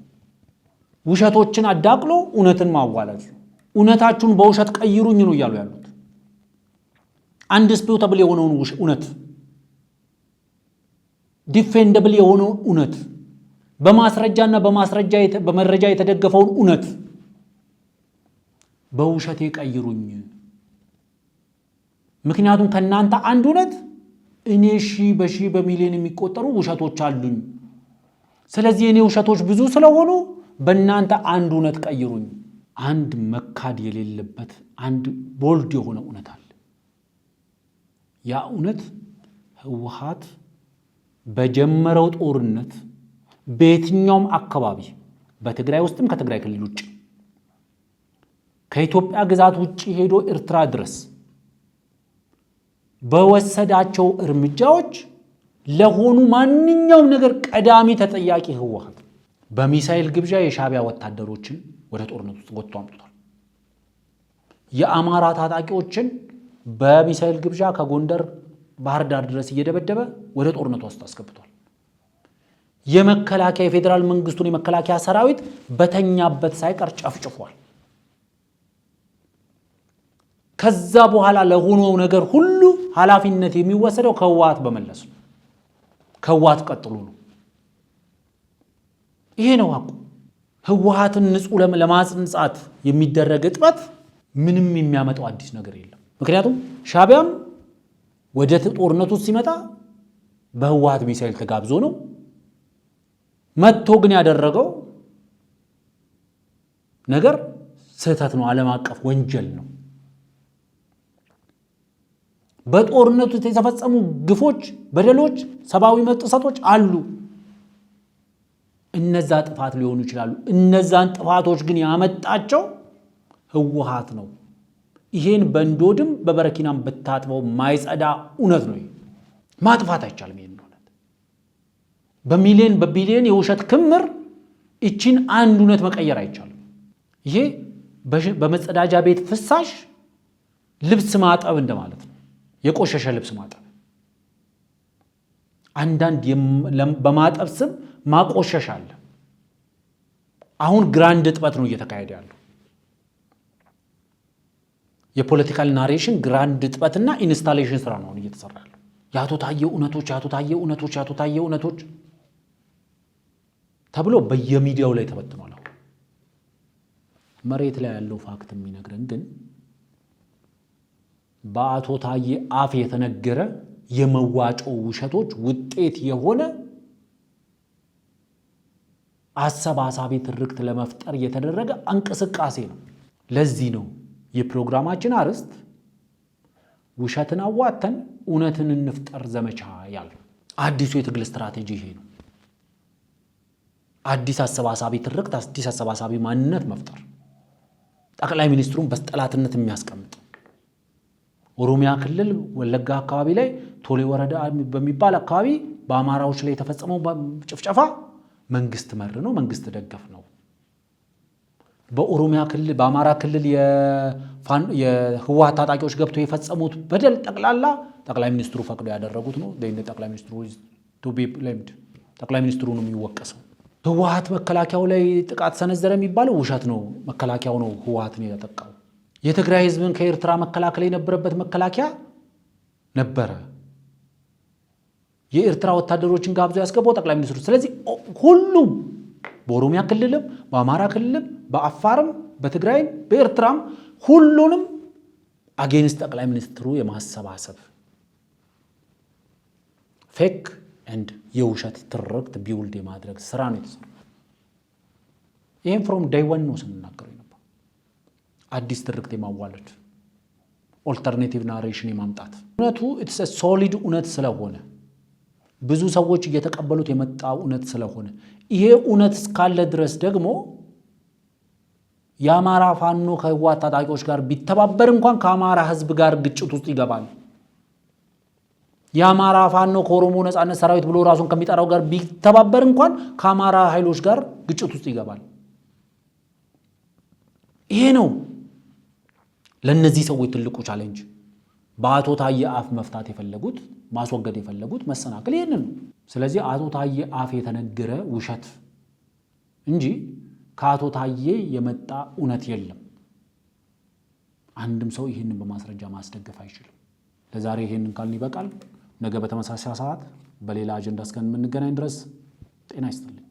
ውሸቶችን አዳቅሎ እውነትን ማዋለድ ነው። እውነታችሁን በውሸት ቀይሩኝ ነው እያሉ ያሉት። አንዲስፒውተብል የሆነውን እውነት ዲፌንደብል የሆነውን እውነት በማስረጃና በመረጃ የተደገፈውን እውነት በውሸት ቀይሩኝ። ምክንያቱም ከናንተ አንድ እውነት እኔ በሺህ በሚሊዮን የሚቆጠሩ ውሸቶች አሉኝ። ስለዚህ እኔ ውሸቶች ብዙ ስለሆኑ በእናንተ አንድ እውነት ቀይሩኝ። አንድ መካድ የሌለበት አንድ ቦልድ የሆነ እውነት አለ። ያ እውነት ህወሓት በጀመረው ጦርነት በየትኛውም አካባቢ በትግራይ ውስጥም ከትግራይ ክልል ውጭ ከኢትዮጵያ ግዛት ውጭ ሄዶ ኤርትራ ድረስ በወሰዳቸው እርምጃዎች ለሆኑ ማንኛውም ነገር ቀዳሚ ተጠያቂ ህወሓት በሚሳኤል ግብዣ የሻዕቢያ ወታደሮችን ወደ ጦርነት ውስጥ ጎትቶ አምጥቷል። የአማራ ታጣቂዎችን በሚሳኤል ግብዣ ከጎንደር ባህር ዳር ድረስ እየደበደበ ወደ ጦርነቱ ውስጥ አስገብቷል። የመከላከያ የፌዴራል መንግስቱን የመከላከያ ሰራዊት በተኛበት ሳይቀር ጨፍጭፏል። ከዛ በኋላ ለሆነው ነገር ሁሉ ኃላፊነት የሚወሰደው ከህወሓት በመለስ ነው። ከህወሓት ቀጥሎ ነው። ይሄ ነው አቁ ህወሓትን ንጹህ ለማጽንጻት የሚደረግ እጥረት ምንም የሚያመጣው አዲስ ነገር የለም። ምክንያቱም ሻዕቢያም ወደ ጦርነቱ ሲመጣ በህወሓት ሚሳኤል ተጋብዞ ነው መጥቶ ግን ያደረገው ነገር ስህተት ነው፣ ዓለም አቀፍ ወንጀል ነው። በጦርነቱ የተፈጸሙ ግፎች፣ በደሎች፣ ሰብአዊ መብት ጥሰቶች አሉ። እነዛ ጥፋት ሊሆኑ ይችላሉ። እነዛን ጥፋቶች ግን ያመጣቸው ህወሓት ነው። ይሄን በእንዶድም በበረኪናም በታጥበው ማይጸዳ እውነት ነው። ማጥፋት አይቻልም። ይሄን እውነት በሚሊዮን በቢሊዮን የውሸት ክምር እቺን አንድ እውነት መቀየር አይቻልም። ይሄ በመጸዳጃ ቤት ፍሳሽ ልብስ ማጠብ እንደማለት ነው። የቆሸሸ ልብስ ማጠብ፣ አንዳንድ በማጠብ ስም ማቆሸሽ አለ። አሁን ግራንድ እጥበት ነው እየተካሄደ ያለው። የፖለቲካል ናሬሽን ግራንድ እጥበትና ኢንስታሌሽን ስራ ነው እየተሰራ ያለው። የአቶ ታዬ እውነቶች ተብሎ በየሚዲያው ላይ ተበትኗል። መሬት ላይ ያለው ፋክት የሚነግረን ግን በአቶ ታዬ አፍ የተነገረ የመዋጮ ውሸቶች ውጤት የሆነ አሰባሳቢ ትርክት ለመፍጠር የተደረገ እንቅስቃሴ ነው። ለዚህ ነው የፕሮግራማችን አርዕስት ውሸትን አዋተን እውነትን እንፍጠር ዘመቻ ያለው። አዲሱ የትግል ስትራቴጂ ይሄ ነው። አዲስ አሰባሳቢ ትርክት፣ አዲስ አሰባሳቢ ማንነት መፍጠር፣ ጠቅላይ ሚኒስትሩን በጠላትነት የሚያስቀምጥ ኦሮሚያ ክልል ወለጋ አካባቢ ላይ ቶሌ ወረዳ በሚባል አካባቢ በአማራዎች ላይ የተፈጸመው ጭፍጨፋ መንግስት መር ነው፣ መንግስት ደገፍ ነው። በኦሮሚያ ክልል በአማራ ክልል የህወሓት ታጣቂዎች ገብተው የፈጸሙት በደል ጠቅላላ ጠቅላይ ሚኒስትሩ ፈቅዶ ያደረጉት ነው። ጠቅላይ ሚኒስትሩ ቱ ቢ ብሌምድ፣ ጠቅላይ ሚኒስትሩ ነው የሚወቀሰው። ህወሓት መከላከያው ላይ ጥቃት ሰነዘረ የሚባለው ውሸት ነው። መከላከያው ነው ህወሓትን ያጠቃው። የትግራይ ህዝብን ከኤርትራ መከላከል የነበረበት መከላከያ ነበረ። የኤርትራ ወታደሮችን ጋብዞ ያስገባው ጠቅላይ ሚኒስትሩ። ስለዚህ ሁሉም በኦሮሚያ ክልልም በአማራ ክልልም በአፋርም በትግራይም በኤርትራም ሁሉንም አጌንስት ጠቅላይ ሚኒስትሩ የማሰባሰብ ፌክ ኤንድ የውሸት ትርክት ቢውልድ የማድረግ ስራ ነው የተሰራው። ይሄን ፍሮም ዴይ ዋን ነው ስንናገረው ነበር። አዲስ ትርክት የማዋለድ ኦልተርኔቲቭ ናሬሽን የማምጣት እውነቱ ኢትስ ሶሊድ እውነት ስለሆነ ብዙ ሰዎች እየተቀበሉት የመጣው እውነት ስለሆነ ይሄ እውነት እስካለ ድረስ ደግሞ የአማራ ፋኖ ከህወሓት ታጣቂዎች ጋር ቢተባበር እንኳን ከአማራ ህዝብ ጋር ግጭት ውስጥ ይገባል። የአማራ ፋኖ ከኦሮሞ ነጻነት ሰራዊት ብሎ ራሱን ከሚጠራው ጋር ቢተባበር እንኳን ከአማራ ኃይሎች ጋር ግጭት ውስጥ ይገባል። ይሄ ነው ለነዚህ ሰዎች ትልቁ ቻሌንጅ። በአቶ ታዬ አፍ መፍታት የፈለጉት ማስወገድ የፈለጉት መሰናክል ይሄንን ነው። ስለዚህ አቶ ታዬ አፍ የተነገረ ውሸት እንጂ ከአቶ ታዬ የመጣ እውነት የለም። አንድም ሰው ይሄንን በማስረጃ ማስደገፍ አይችልም። ለዛሬ ይሄንን ካልን ይበቃል። ነገ በተመሳሳይ ሰዓት በሌላ አጀንዳ እስከምንገናኝ ድረስ ጤና ይስጥልኝ።